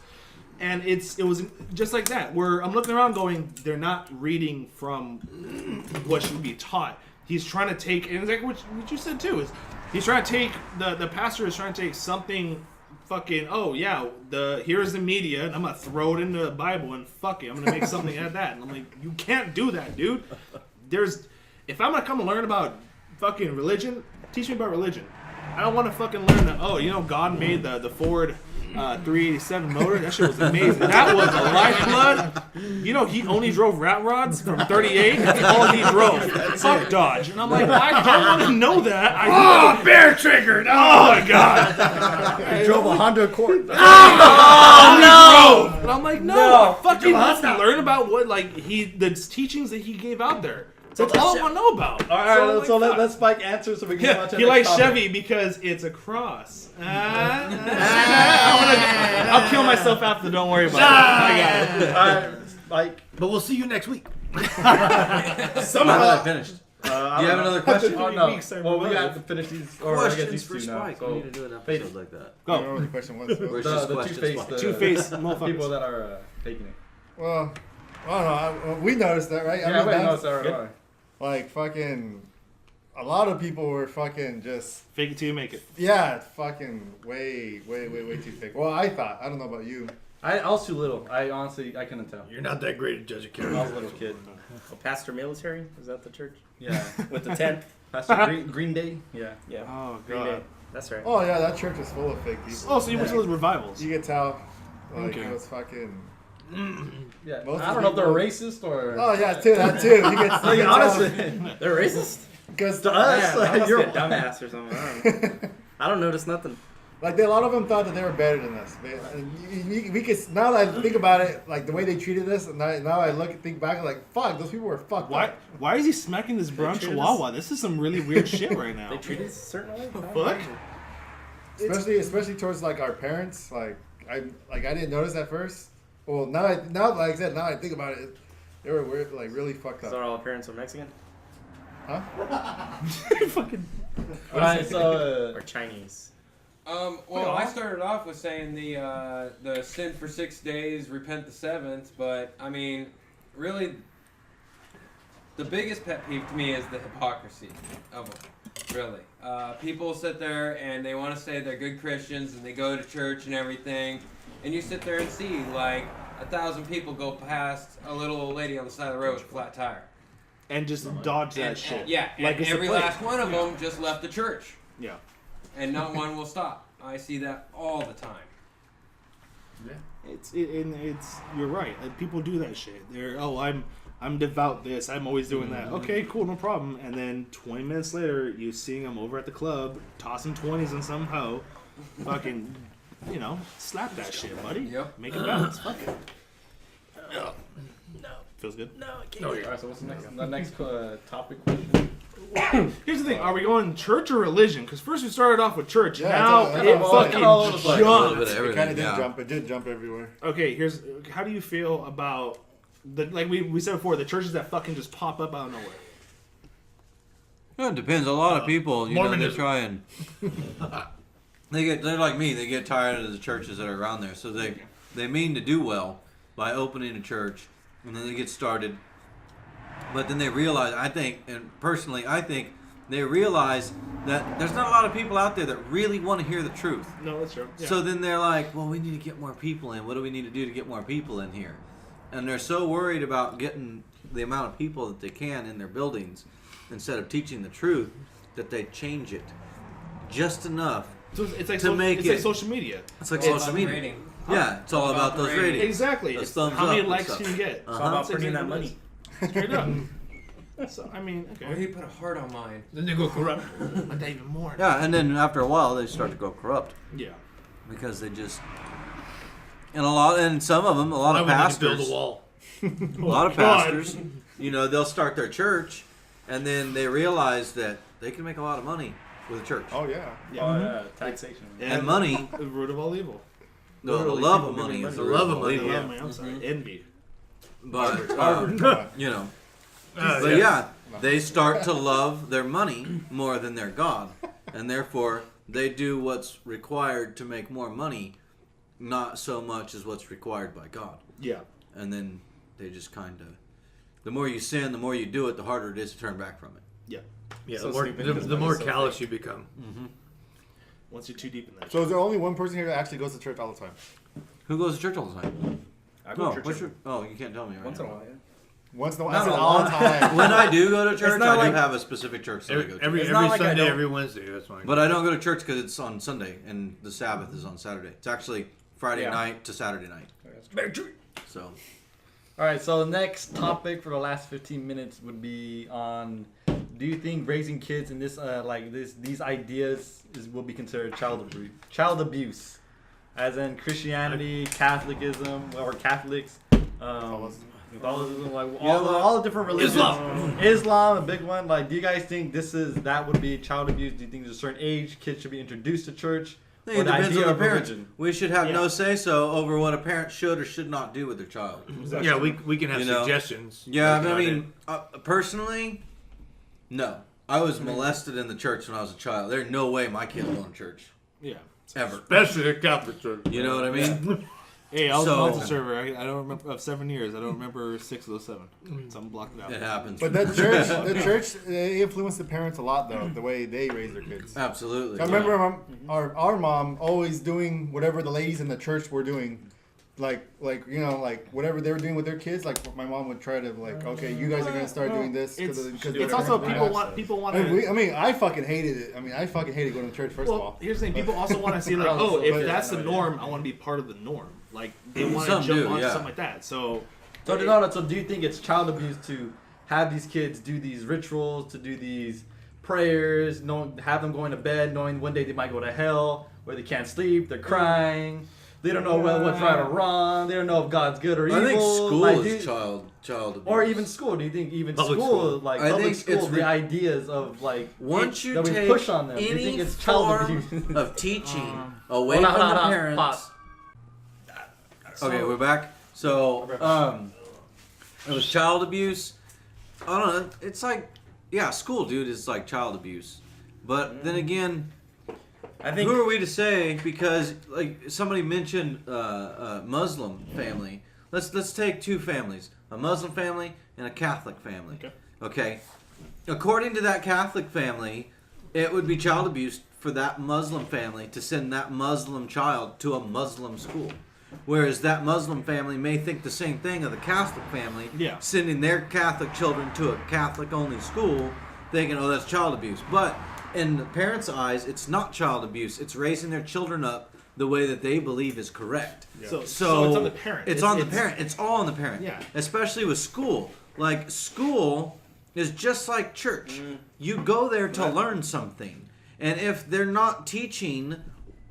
And it was just like that, where I'm looking around, going, they're not reading from what should be taught. He's trying to take, and it's like what you said too, is he's trying to take the pastor is trying to take something. Fucking, oh yeah, here's the media, and I'm gonna throw it into the Bible, and fuck it, I'm gonna make something out of that. And I'm like, you can't do that, dude. If I'm gonna come and learn about fucking religion, teach me about religion. I don't want to fucking learn that. Oh, God made the Ford 387 motor. That shit was amazing. That was a lifeblood. He only drove rat rods from 38. That's all he drove. Fuck Dodge. And I'm like, I don't want to know that. Bear triggered. Oh my god. He drove a Honda Accord. Oh no! And I'm like, no. Fucking let's learn about what the teachings that he gave out there. That's all I want to know about. All right, so let Spike answer so we can go on to he likes Chevy because it's a cross. I'll kill myself after. Don't worry about it. I got it. All right, Spike. But we'll see you next week. Somehow I finished. Do you have another question? Oh, no. Well, we have to finish these. Questions for Spike. We need to do an episode like that. I don't know what the question was. Where's just the questions? two-faced people that are faking it. Well, I don't know. We noticed that, right? Yeah, we noticed that right away. Like, fucking, a lot of people were fucking just... Fake it till you make it. Yeah, fucking way too fake. Well, I thought. I don't know about you. I was too little. I couldn't tell. You're not that great a judge of character. I was a little kid. Pastor Military? Is that the church? Yeah. With the tent? Pastor Green Day? Yeah. Yeah. Oh, Green God. Day. That's right. Oh, yeah, that church was full of fake people. Oh, so you went to those revivals. You could tell. Like, Okay. it was fucking... Yeah. Most I of don't know if they're people- racist or... Oh, yeah, that too. You can honestly, They're racist? Because to us, Yeah, I must you're... be a dumbass or something. I don't notice nothing. Like, a lot of them thought that they were better than us. We could, now that I think about it, like, the way they treated us, and now I think back, like, fuck, those people were fucked up. Why is he smacking this brown chihuahua? This is some really weird shit right now. They treat us a certain way? Fuck? Especially towards, like, our parents. Like, I didn't notice at first. Well, now like I said, now I think about it, they were weird, like, really fucked up. So are all parents are Mexican? Huh? Fucking... Alright, so... Or Chinese? Well, I started off with saying the sin for 6 days, repent the seventh, but I mean, really, the biggest pet peeve to me is the hypocrisy of them. Really, people sit there and they want to say they're good Christians and they go to church and everything, and you sit there and see like 1,000 people go past a little old lady on the side of the road with a flat tire, and just dodge that shit. Yeah, like and it's a every plague. last one of them just left the church. Yeah. And not one will stop. I see that all the time. Yeah. It's you're right. Like, people do that shit. They're I'm devout this. I'm always doing that. Okay, cool, no problem. And then 20 minutes later, you seeing them over at the club tossing 20s in some hoe. Fucking, slap that shit, buddy. Yep. Make it bounce. Fuck it. No. Feels good. No, I can't. Alright, so what's the next topic question? Here's the thing: are we going church or religion? Because first we started off with church. Yeah, now it's it all fucking over the place. jumped. It kind of did jump. It did jump everywhere. Okay, how do you feel about like we said before, the churches that fucking just pop up out of nowhere? Well, it depends. A lot of people, they Mormonism. try and they're like me. They get tired of the churches that are around there, so they mean to do well by opening a church, and then they get started. But then they realize, I think they realize that there's not a lot of people out there that really want to hear the truth. No, that's true. Yeah. So then they're like, well, we need to get more people in. What do we need to do to get more people in here? And they're so worried about getting the amount of people that they can in their buildings instead of teaching the truth that they change it just enough So it's like to make it. like social media. It's like social media. Rating. Yeah, it's all about those ratings. Exactly. Those It's thumbs how up many and likes stuff. can you get? It's all about That's printing that exactly money. what it is. Straight up. So I mean, Or okay. he put a heart on mine. Then they go corrupt. But they even more. Yeah, and then after a while they start to go corrupt Yeah. because they just and some of them, a lot of pastors, build a wall. a lot of pastors, they'll start their church, and then they realize that they can make a lot of money with a church. Oh yeah. Yeah. Taxation. And money, The root of all evil. the Literally, love people of money giving is the money. love of The money. love Yeah. of money. I'm sorry. Envy. But Harvard. but yeah, they start to love their money more than their God, and therefore they do what's required to make more money, not so much as what's required by God. Yeah. And then they just kind of, the more you sin, the more you do it, the harder it is to turn back from it. Yeah. Yeah, So the more, stupid the, because the more money's so callous fake. you become. Once you're too deep in that. So is there only one person here that actually goes to church all the time? Who goes to church all the time? I go No, to church what's your, you can't tell me right once in a now. while. Yeah. Once in a while. Not I said a all the lot. time. When I do go to church, not I like- do have a specific church that I go to. Every It's not like I Sunday, don't- every Wednesday. That's why. But I don't go to church because it's on Sunday and the Sabbath is on Saturday. It's actually Friday Yeah. night to Saturday night. So All right, so the next topic for the last 15 minutes would be on: do you think raising kids in this these ideas will be considered child abuse, as in Christianity, Catholicism, or Catholics, Catholicism, like all the different religions. Islam, a big one. Like, do you guys think that would be child abuse? Do you think there's a certain age kids should be introduced to church? I think it depends on the parents. religion? We should have no say so over what a parent should or should not do with their child. yeah, we can have You know? suggestions. Yeah, That's I not mean, personally, no. I was molested in the church when I was a child. There's no way my kid will go to church. Yeah. Ever. Especially the Catholic Church. You know what I mean? Hey, I was So- a altar server. I don't remember of 7 years. I don't remember 6 of those 7. Someone blocked it out. It happens. But that church, they influence the parents a lot, though, the way they raise their kids. Absolutely. So I remember our mom always doing whatever the ladies in the church were doing. Like whatever they were doing with their kids, like my mom would try to okay, you guys are gonna start doing this. It's also people want to. I mean, I fucking hated it. I mean, I fucking hated going to church first of Well, all. here's the thing: people also want to see like, Oh, if but- that's the norm, I want to be part of the norm. Like they want to Some jump do, onto yeah. something like that. So, So do you think it's child abuse to have these kids do these rituals, to do these prayers, have them going to bed, knowing one day they might go to hell, where they can't sleep, they're crying, they don't know what's right or wrong, they don't know if God's good or evil. I think school Like, is child abuse. or even school. Do you think even Public school, school. like I public think school, it's the ideas of like Once you that we take push on them, do you any think it's child form abuse? of teaching away Well, from the pause. parents. Okay, we're back. So, it was child abuse. I don't know. It's like, yeah, school, dude, is like child abuse. But then again, I think. Who are we to say? Because like somebody mentioned Muslim family. Let's take two families: a Muslim family and a Catholic family. Okay. According to that Catholic family, it would be child abuse for that Muslim family to send that Muslim child to a Muslim school. Whereas that Muslim family may think the same thing of the Catholic family, sending their Catholic children to a Catholic-only school, thinking, oh, that's child abuse. But in the parents' eyes, it's not child abuse. It's raising their children up the way that they believe is correct. So it's on the parent. It's on the parent. It's all on the parent. Yeah. Especially with school. Like, school is just like church. You go there to learn something. And if they're not teaching...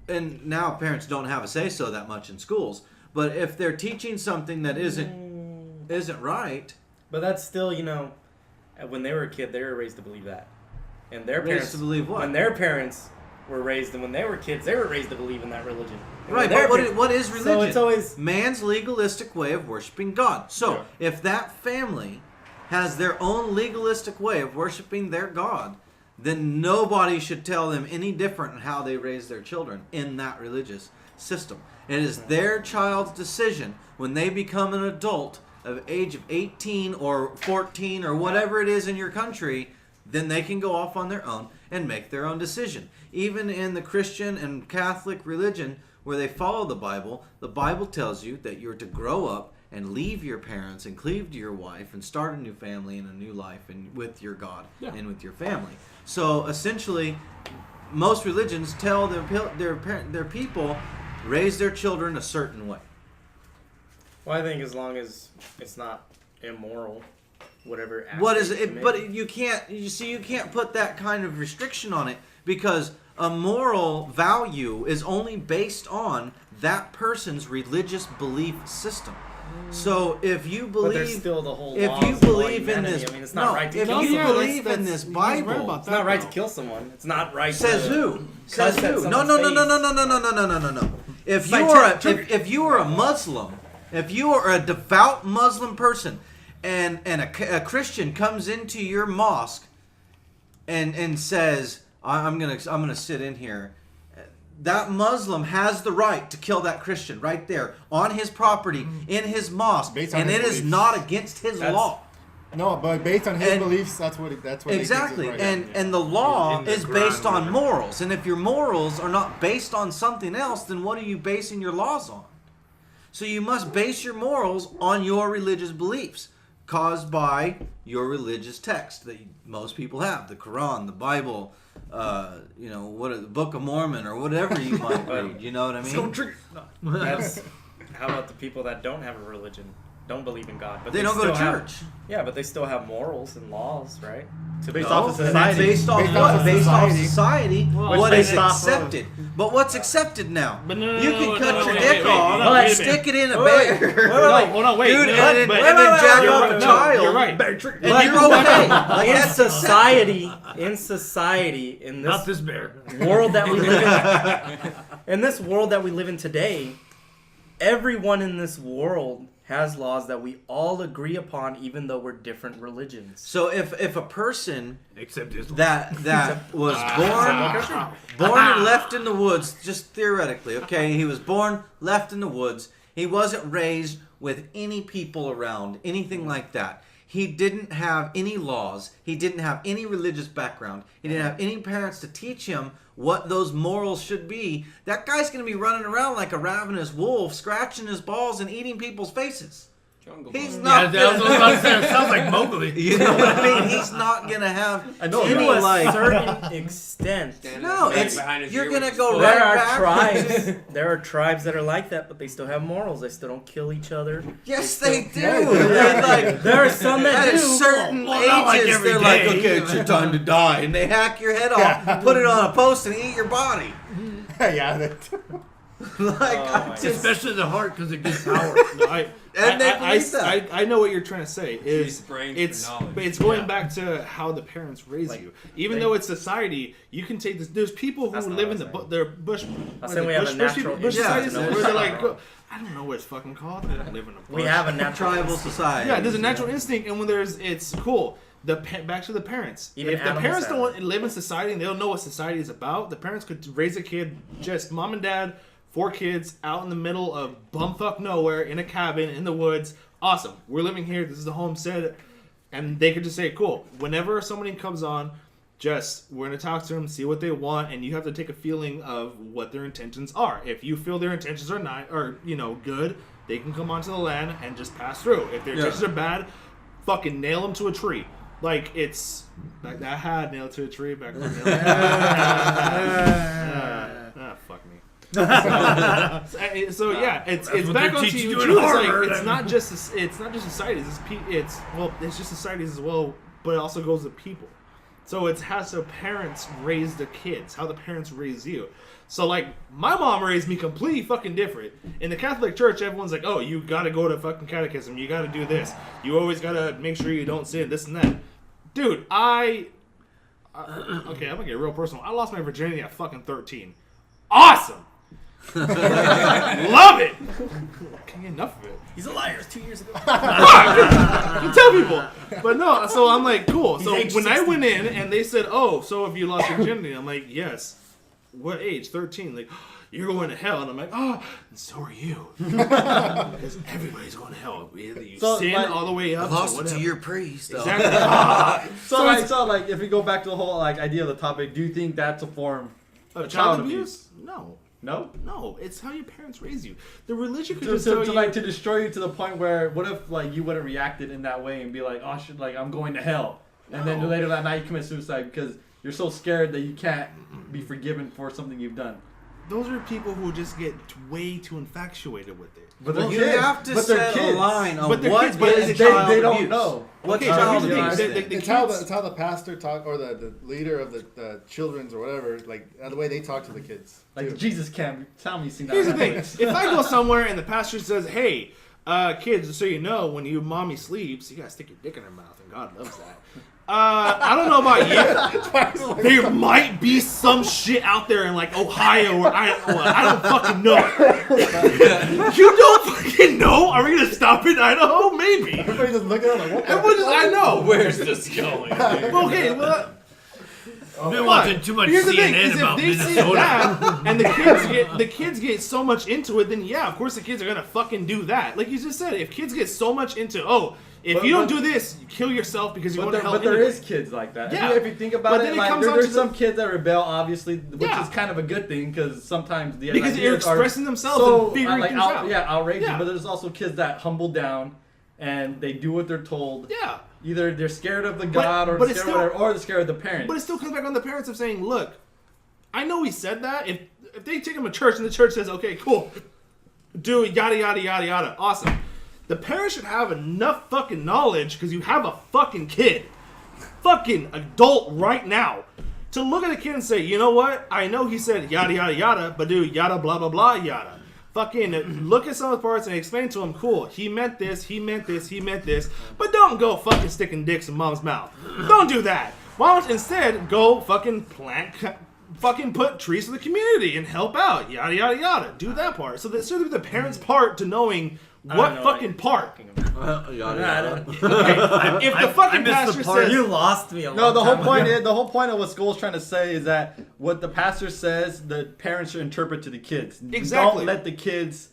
And now parents don't have a say-so that much in schools. But if they're teaching something that isn't right... But that's still, you know, when they were a kid, they were raised to believe that. And their Raised parents... to believe what? When their parents were raised, and when they were kids, they were raised to believe in that religion. And Right, when but their what is religion? So it's always... Man's legalistic way of worshiping God. So, if that family has their own legalistic way of worshiping their God... then nobody should tell them any different in how they raise their children in that religious system. It is their child's decision when they become an adult of age of 18 or 14 or whatever it is in your country, then they can go off on their own and make their own decision. Even in the Christian and Catholic religion where they follow the Bible tells you that you're to grow up and leave your parents and cleave to your wife and start a new family and a new life and with your God and with your family. So essentially, most religions tell their people raise their children a certain way. Well, I think as long as it's not immoral, whatever. What is it? But you can't put that kind of restriction on it because a moral value is only based on that person's religious belief system. So if you believe, but there's still the whole if laws you of believe in humanity. this, I mean, it's not right to if kill you someone. believe in this Bible, it's not right to kill someone. It's not right. Says to who? Says cuss at who? No. someone's face. If you are a Muslim, if you are a devout Muslim person, and a Christian comes into your mosque, and says, I'm gonna sit in here. That Muslim has the right to kill that Christian right there on his property in his mosque, and it is not against his law. No, but based on his beliefs, that's what exactly. He thinks is right. And the law is based on morals, and if your morals are not based on something else, then what are you basing your laws on? So you must base your morals on your religious beliefs, caused by your religious text that most people have, the Quran, the Bible. The Book of Mormon or whatever you might read. You know what I mean? How about the people that don't have a religion, don't believe in God, but they don't go to church? Yeah, but they still have morals and laws, right? Based off society. Based off society. What is accepted? But what's accepted now? You can cut your dick off, stick it in a bear, dude, and then jack off a child. You're right. And you're okay. In society, in this not this bear world that we live in this world that we live in today, everyone in this world has laws that we all agree upon, even though we're different religions. So if a person except that was born and left in the woods, just theoretically, okay, he was born, left in the woods, he wasn't raised with any people around, anything like that. He didn't have any laws. He didn't have any religious background. He didn't have any parents to teach him what those morals should be. That guy's going to be running around like a ravenous wolf, scratching his balls and eating people's faces. He's not. Sounds like Mowgli. You know what I mean? He's not going to have any a certain extent. No, you're going to go right back. There are tribes that are like that, but they still have morals. They still don't kill each other. Yes, they do. There are some that do. At certain ages, they're like, okay, it's your time to die. And they hack your head off, put it on a post, and eat your body. Yeah, especially the heart because it gives power. I know what you're trying to say. It's going back to how the parents raise you. Even though it's society, you can take this. There's people who live in the bush. Bush societies where they're like, I don't know what it's fucking called. I don't live in a bush. We have a natural tribal society. Yeah, there's a natural instinct, and when it's cool. back to the parents. Even If the animals parents have don't live in society and they don't know what society is about, the parents could raise a kid, just mom and dad, 4 kids, out in the middle of bumfuck nowhere, in a cabin, in the woods. Awesome. We're living here. This is the homestead. And they could just say, cool. Whenever somebody comes on, we're going to talk to them, see what they want, and you have to take a feeling of what their intentions are. If you feel their intentions are not, or, good, they can come onto the land and just pass through. If their intentions are bad, fucking nail them to a tree. Like, it's... Like, I had nailed to a tree back when fuck me. So yeah, it's back on TV too. It's not just societies. It's just societies as well, but it also goes to people. So it's how parents raise their kids, how the parents raise you. So like my mom raised me completely fucking different. In the Catholic Church, everyone's like, oh, you gotta go to fucking catechism, you gotta do this, you always gotta make sure you don't sin, this and that. Dude, okay, I'm gonna get real personal. I lost my virginity at fucking 13. Awesome. Love it. Can't get enough of it. He's a liar. It's 2 years ago. You tell people. But no, so I'm like, cool. So when I went in and they said, oh, so have you lost your virginity? I'm like, yes. What age? 13. Like, you're going to hell. And I'm like, oh, and so are you. Because everybody's going to hell. Either you sin all the way up lost or whatever. To your priest. Exactly. So if we go back to the whole idea of the topic, do you think that's a form of child abuse? No. No? No, it's how your parents raise you. The religion could to destroy you to the point where, what if you would have reacted in that way and be like, oh shit, I'm going to hell, and then later that night you commit suicide because you're so scared that you can't be forgiven for something you've done. Those are people who just get way too infatuated with it. But you have to set a line on what is child they don't know. What's child abuse? It's how the pastor talk or the leader of the children's or whatever, the way they talk to the kids. Like Jesus can tell me you've seen that. Here's the thing: if I go somewhere and the pastor says, "Hey, kids, just so you know, when your mommy sleeps, you gotta stick your dick in her mouth, and God loves that." I don't know about you. There might be some shit out there in Ohio or I don't fucking know. You don't fucking know? Are we gonna stop in Idaho? Maybe. Everybody just looking at what the I know. Where's this going? Okay, well. I've been watching too much CNN about Minnesota. That, and the kids get so much into it, then yeah, of course the kids are gonna fucking do that. Like you just said, if kids get so much into if you don't do this, you kill yourself because you want to help. But there is kids like that. Yeah. If you think about it, there's some kids that rebel, obviously, which is kind of a good thing because sometimes because they're expressing themselves and figuring things out. Yeah, outrageous. Yeah. But there's also kids that humble down and they do what they're told. Yeah. Either they're scared of the God or they're scared of the parents. But it still comes back on the parents of saying, look, I know he said that. If they take him to church and the church says, okay, cool, do yada, yada, yada, yada, awesome. The parents should have enough fucking knowledge because you have a fucking kid, fucking adult right now, to look at a kid and say, you know what? I know he said yada, yada, yada, but do yada, blah, blah, blah, yada. Fucking look at some of the parts and explain to him, cool, he meant this, he meant this, he meant this, but don't go fucking sticking dicks in mom's mouth. Don't do that. Why don't instead go fucking put trees for the community and help out, yada, yada, yada. Do that part. So that's sort of the parents' part to knowing what fucking part. Well, yada. Okay. If the fucking pastor says you lost me. The whole point of what school's trying to say is that what the pastor says, the parents should interpret to the kids. Exactly. Don't let the kids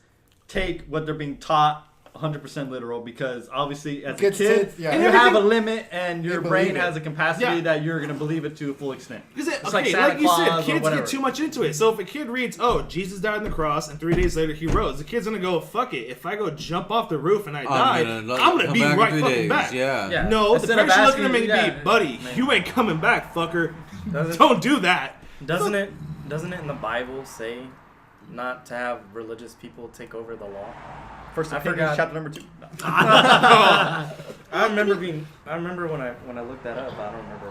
take what they're being taught 100% literal because obviously as a kid you have a limit and your brain has a capacity that you're going to believe it to a full extent. Because like you said, kids get too much into it. So if a kid reads, oh, Jesus died on the cross and 3 days later he rose, the kid's going to go, fuck it. If I go jump off the roof and I die, I'm going to be right fucking back. Yeah. No, the parents should look at him and be, buddy, you ain't coming back, fucker. Don't do that. Doesn't it in the Bible say not to have religious people take over the law? First Opinions, chapter number 2. I remember when I looked that up. I don't remember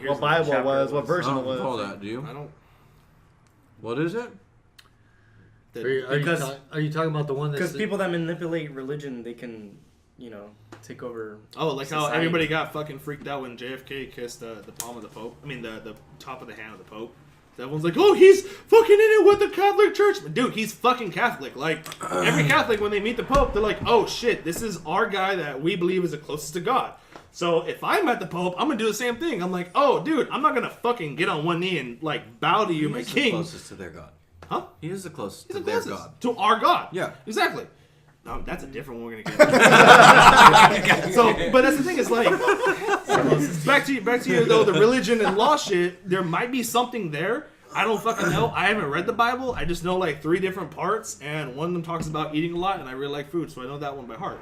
what Bible it was, what version it was. Hold that, do you? I don't. What is it? Are you talking about the one that's... Because people that manipulate religion, they can, take over society. How everybody got fucking freaked out when JFK kissed the palm of the Pope. I mean, the top of the hand of the Pope. Everyone's like, oh, he's fucking in it with the Catholic Church. But dude, he's fucking Catholic. Like, every Catholic, when they meet the Pope, they're like, oh shit, this is our guy that we believe is the closest to God. So if I met the Pope, I'm gonna do the same thing. I'm like, oh, dude, I'm not gonna fucking get on one knee and like bow to you, my king. He's the closest to their God. Huh? He is the closest He's to the their closest God. to our God. Yeah. Exactly. No, that's a different one we're gonna get. So, but that's the thing. It's like back to you though. The religion and law shit. There might be something there. I don't fucking know. I haven't read the Bible. I just know like 3 different parts, and one of them talks about eating a lot, and I really like food, so I know that one by heart.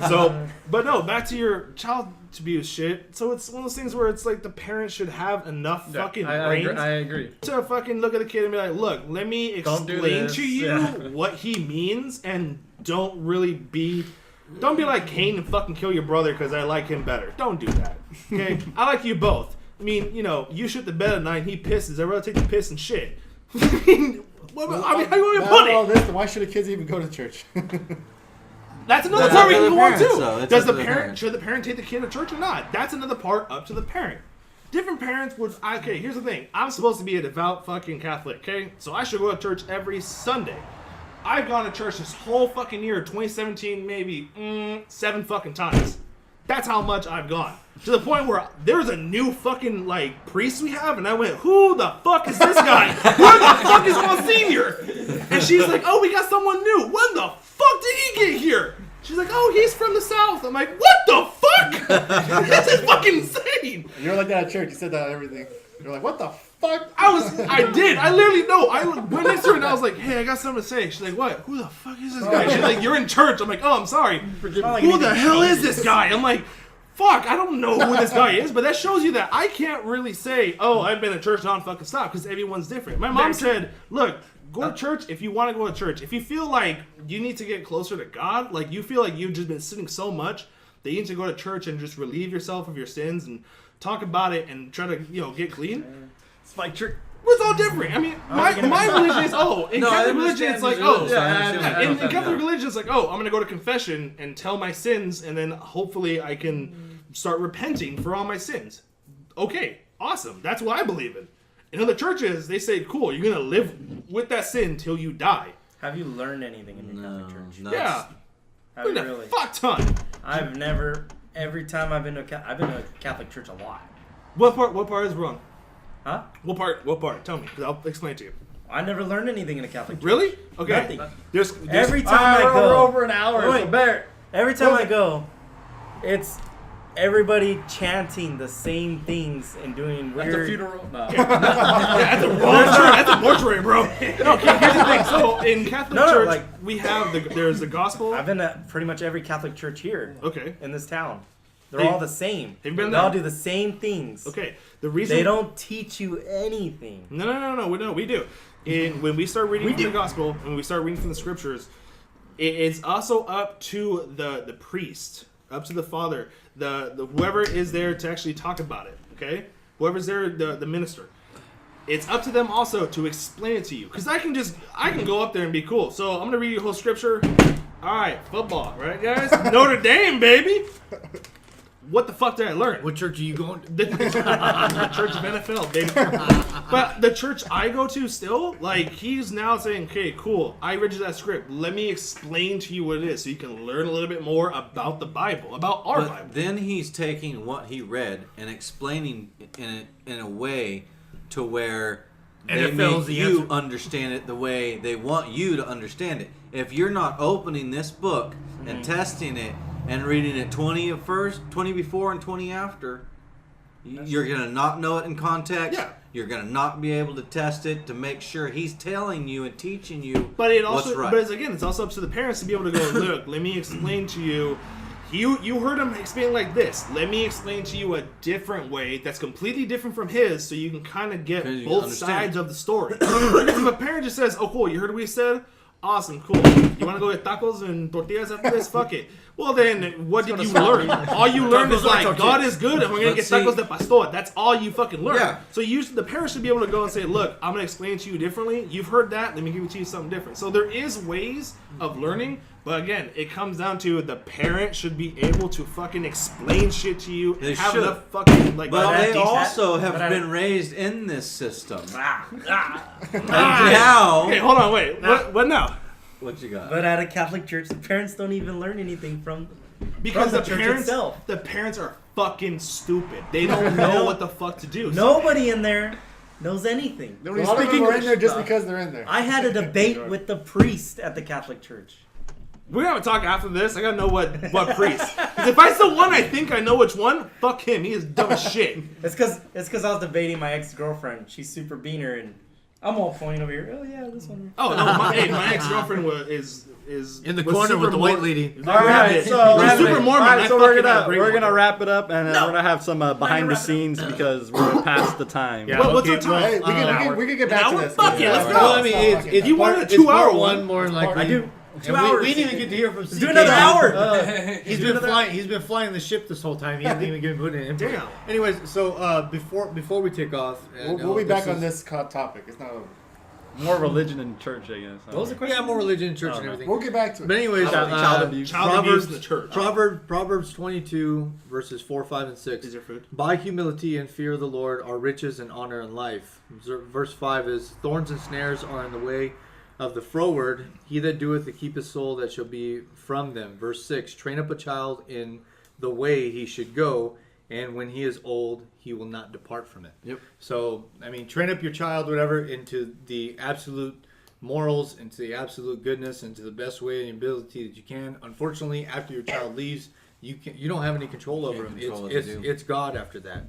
So, but no, back to your child abuse shit. So it's one of those things where it's like the parents should have enough fucking brains. I agree. To fucking look at the kid and be like, look, let me explain to you what he means, and don't be like Cain and fucking kill your brother because I like him better. Don't do that. Okay? I like you both. I mean, you know, you shit the bed at night and he pisses. I'd rather take the piss and shit. I mean, how do you want me to put it? All this, why should the kids even go to church? That's another part we can go on too. So Should the parent take the kid to church or not? That's another part up to the parent. Different parents would. Okay, here's the thing. I'm supposed to be a devout fucking Catholic. Okay, so I should go to church every Sunday. I've gone to church this whole fucking year, 2017, maybe 7 fucking times. That's how much I've gone. To the point where there's a new fucking, like, priest we have, and I went, who the fuck is this guy? Where the fuck is Monsignor? And she's like, oh, we got someone new. When the fuck did he get here? She's like, oh, he's from the South. I'm like, what the fuck? This is fucking insane. You're like that at church. You said that and everything. You're like, what the fuck? I did. I literally know. I went next to her and I was like, hey, I got something to say. She's like, what? Who the fuck is this guy? She's like, you're in church. I'm like, oh, I'm sorry. Who the hell is this guy? I'm like, fuck, I don't know who this guy is, but that shows you that I can't really say, oh, I've been to church non-fucking stop, because everyone's different. My mom said, look, go to church if you want to go to church. If you feel like you need to get closer to God, like you feel like you've just been sinning so much that you need to go to church and just relieve yourself of your sins and talk about it and try to, get clean. It's like church. It's all different. I mean, my religion is, in Catholic religion, it's like, in Catholic religion, it's like, I'm going to go to confession and tell my sins, and then hopefully I can start repenting for all my sins. Okay, awesome. That's what I believe in. In other churches, they say, cool, you're going to live with that sin till you die. Have you learned anything in your Catholic church? Yeah. Have you really? Fuck ton. I've never, every time I've been to a Catholic church a lot. What part is wrong? Huh? What part? Tell me, because I'll explain to you. I never learned anything in a Catholic church. Really? Okay. Nothing. Every time I go... We're over an hour. Wait, Barrett. Every time I go, it's everybody chanting the same things and doing weird... At the funeral? No. At the wrong church. That's a mortuary, bro. No, okay, here's the thing. So, in Catholic church, we have there's the gospel. I've been at pretty much every Catholic church here. Okay. In this town. They're all the same. Have you been they all do the same things. Okay. The reason they don't teach you anything. No. We do. When we start reading from the gospel, when we start reading from the scriptures, it's also up to the priest, up to the father, the whoever is there to actually talk about it. Okay, whoever's there, the minister. It's up to them also to explain it to you, because I can go up there and be cool. So I'm gonna read you a whole scripture. All right, football, right, guys? Notre Dame, baby. What the fuck did I learn? What church are you going to? The church of NFL, baby. But the church I go to still, like, he's now saying, okay, cool, I read you that script. Let me explain to you what it is so you can learn a little bit more about the Bible, about our Bible. Then he's taking what he read and explaining in a way to where they make you understand it the way they want you to understand it. If you're not opening this book and testing it, and reading it 20 before and 20 after, you're going to not know it in context. Yeah. You're going to not be able to test it to make sure he's telling you and teaching you but it also, what's right. But it's also up to the parents to be able to go, look, let me explain to you. You heard him explain like this. Let me explain to you a different way that's completely different from his, so you can kind of get both sides of the story. If a parent just says, oh, cool, you heard what he said? Awesome, cool. You want to go get tacos and tortillas after this? Fuck it. Well, then, what did you learn? All you learned is, like, God is good and we're going to get tacos de pastor. That's all you fucking learn. Yeah. So the parents should be able to go and say, look, I'm going to explain to you differently. You've heard that. Let me give it to you something different. So there is ways of learning, But again, it comes down to the parent should be able to fucking explain shit to you. They have should. enough fucking like. But they also have been raised in this system. And now. Okay, hold on, wait. What now? What you got? But at a Catholic church, the parents don't even learn anything from Because the the church parents, itself. the parents are fucking stupid. They don't know what the fuck to do. Nobody in there knows anything. A lot of them are in there just because they're in there. I had a debate with the priest at the Catholic church. We're gonna talk after this. I gotta know what priest. 'Cause if I saw one, I think I know which one. Fuck him. He is dumb as shit. It's because I was debating my ex-girlfriend. She's super beaner, and I'm all pointing over here. Oh yeah, this one. Oh no, my ex-girlfriend is in the was corner super with the white lady. All right, so she's super Mormon. All right, so we're agree gonna wrap it up, and we're gonna have some behind the scenes because we're past the time. Yeah, what's our time? Hey, we can get back to this. Fuck it, let's go. Well, I mean, it's you part, wanted a it's 2-hour part one. one more than likely. I do. 2 And hours. we didn't even get to hear from CK. do another hour. He's been flying the ship this whole time. He hasn't even given put in input. Damn. Anyways, so before we take off, We'll be back on this topic. It's not over. More religion and church, I guess. What was the question? Yeah, more religion, church, and everything. We'll get back to it. But anyways, Child abuse. Child abuse in the church. Proverbs 22 verses 4, 5, and 6. Is your food? By humility and fear of the Lord are riches and honor and life. Verse 5 is thorns and snares are in the way of the froward. He that doeth to keep his soul that shall be from them. Verse 6, train up a child in the way he should go, and when he is old, he will not depart from it. Yep. So, I mean, train up your child, whatever, into the absolute morals, into the absolute goodness, into the best way and ability that you can. Unfortunately, after your child leaves, you don't have any control over him. It's God after that.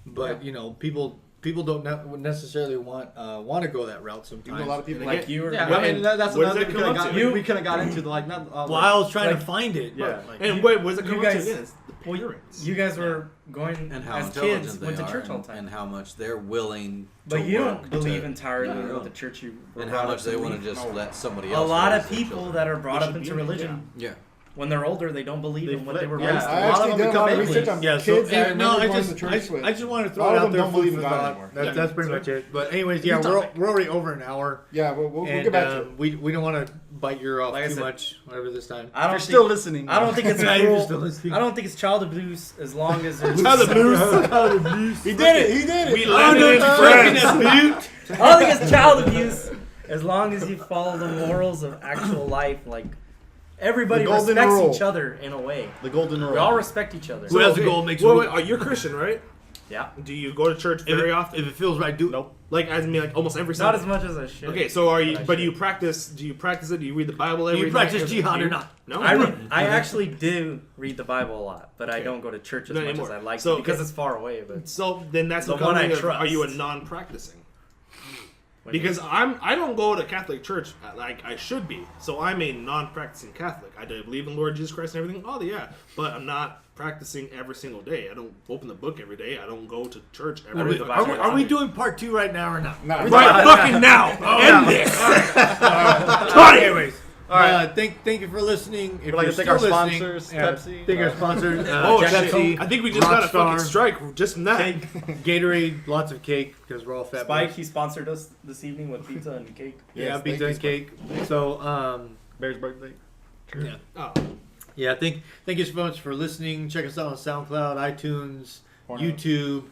But you know, people don't necessarily want to go that route sometimes. A lot of people Like you were. Yeah, I mean that's What does another that come up thing to? we could have got into like not. Well, I was trying to find it. Yeah. But, And wait, what does it come up to guys- again? It's the parents. You guys were going And how as intelligent kids, they went to are, church all the time. and how much they're willing to But you work don't believe to, entirely No, in no. what the church you were and brought how up much they want to believe. just let somebody A else. lot raise of their people children. that are brought They up should into be in it, religion, Yeah. when they're older, they don't believe They in what they were flip, raised. yeah. I A lot of actually them did a become lot of atheists. research on Yeah, so kids yeah, that no, remember I going to just church with. I just wanted to throw All it of out them there. don't Food believe for in God thought. anymore. That's pretty much it. But anyways, yeah, we're already over an hour. Yeah, we'll And get back to it. we don't want to bite your ear off Like I too said, much, whatever this time. I don't You're think, still listening. I don't think it's Yeah, you're cruel. still listening. I don't think it's child abuse as long as it's. Child abuse. He did it. He did it. We landed in France. I don't think it's child abuse as long as you follow the morals of actual life. Like everybody The golden respects rule. each other in a way. The golden rule. We all respect each other. Who has a goal makes a Wait, rule. wait, you're Christian, right? Yeah. Do you go to church very often? If it feels right, do it. Nope. Like I mean, like almost every Not Sunday. as much as I should. Okay, so are you? But I But do you should. practice? Do you practice it? Do you read the Bible every Do night? you practice jihad or not? No. I actually do read the Bible a lot, but I don't go to church as Not much anymore. as I like So- to because it's far away. But So then that's The the one I one. Are you a trust. non-practicing? Because I don't go to Catholic church like I should be. So I'm a non-practicing Catholic. I do believe in Lord Jesus Christ and everything. Oh yeah, but I'm not practicing every single day. I don't open the book every day. I don't go to church every read day. the Bible. Are we doing part 2 right now or not? Nah, Right fucking now. End this. Cut it. Anyways, All right. Thank you for listening. If We'd like you're to thank still our listening, sponsors, yeah, Pepsi. Thank our sponsors. Oh Jack shit! Pepsi, I think we just got a Rockstar, fucking strike just from that. Cake, Gatorade, lots of cake because we're all fat. Spike, boys. he sponsored us this evening with pizza and cake. Yeah, Yes, pizza and thank cake. So, Bear's birthday. yeah. Oh. Yeah, thank you so much for listening. Check us out on SoundCloud, iTunes, Pornhub. YouTube,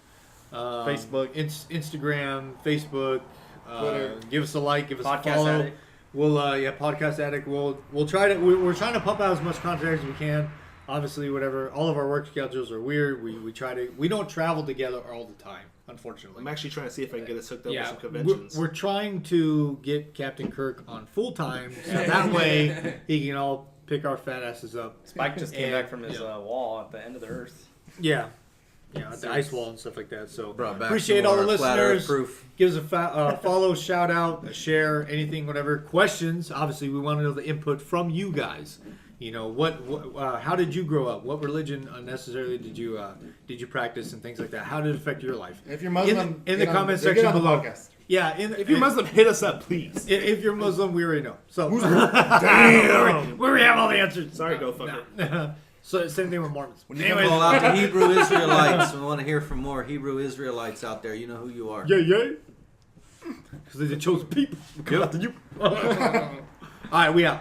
Facebook. Instagram, Facebook. Twitter. Give us a like, give us Podcast a follow. Addict. We'll Podcast Addict. We'll try to we're trying to pump out as much content as we can. Obviously, whatever. All of our work schedules are weird. We don't travel together all the time, unfortunately. I'm actually trying to see if I can get us hooked up with Yeah, some conventions. we're trying to get Captain Kirk on full time, so that way he can all pick our fat asses up. Spike just came And- back from his yeah. wall at the end of the earth. Yeah, the ice wall and stuff like that. So Brought back appreciate some all the more flat earth listeners. proof. Give us a follow, shout out, a share, anything, whatever. Questions? Obviously, we want to know the input from you guys. You know how did you grow up? What religion unnecessarily did you practice and things like that? How did it affect your life? If you're Muslim, in the get on- comment get section on the below. podcast. Yeah, If you're Muslim, hit us up, please. If you're Muslim, we already know. So Damn. we already have all the answers. Sorry, go fucker. So same thing with Mormons. When you can call out to Hebrew Israelites and want to hear from more Hebrew Israelites out there, you know who you are. Yeah. Because they're the chosen people. Come out to you. All right, we out.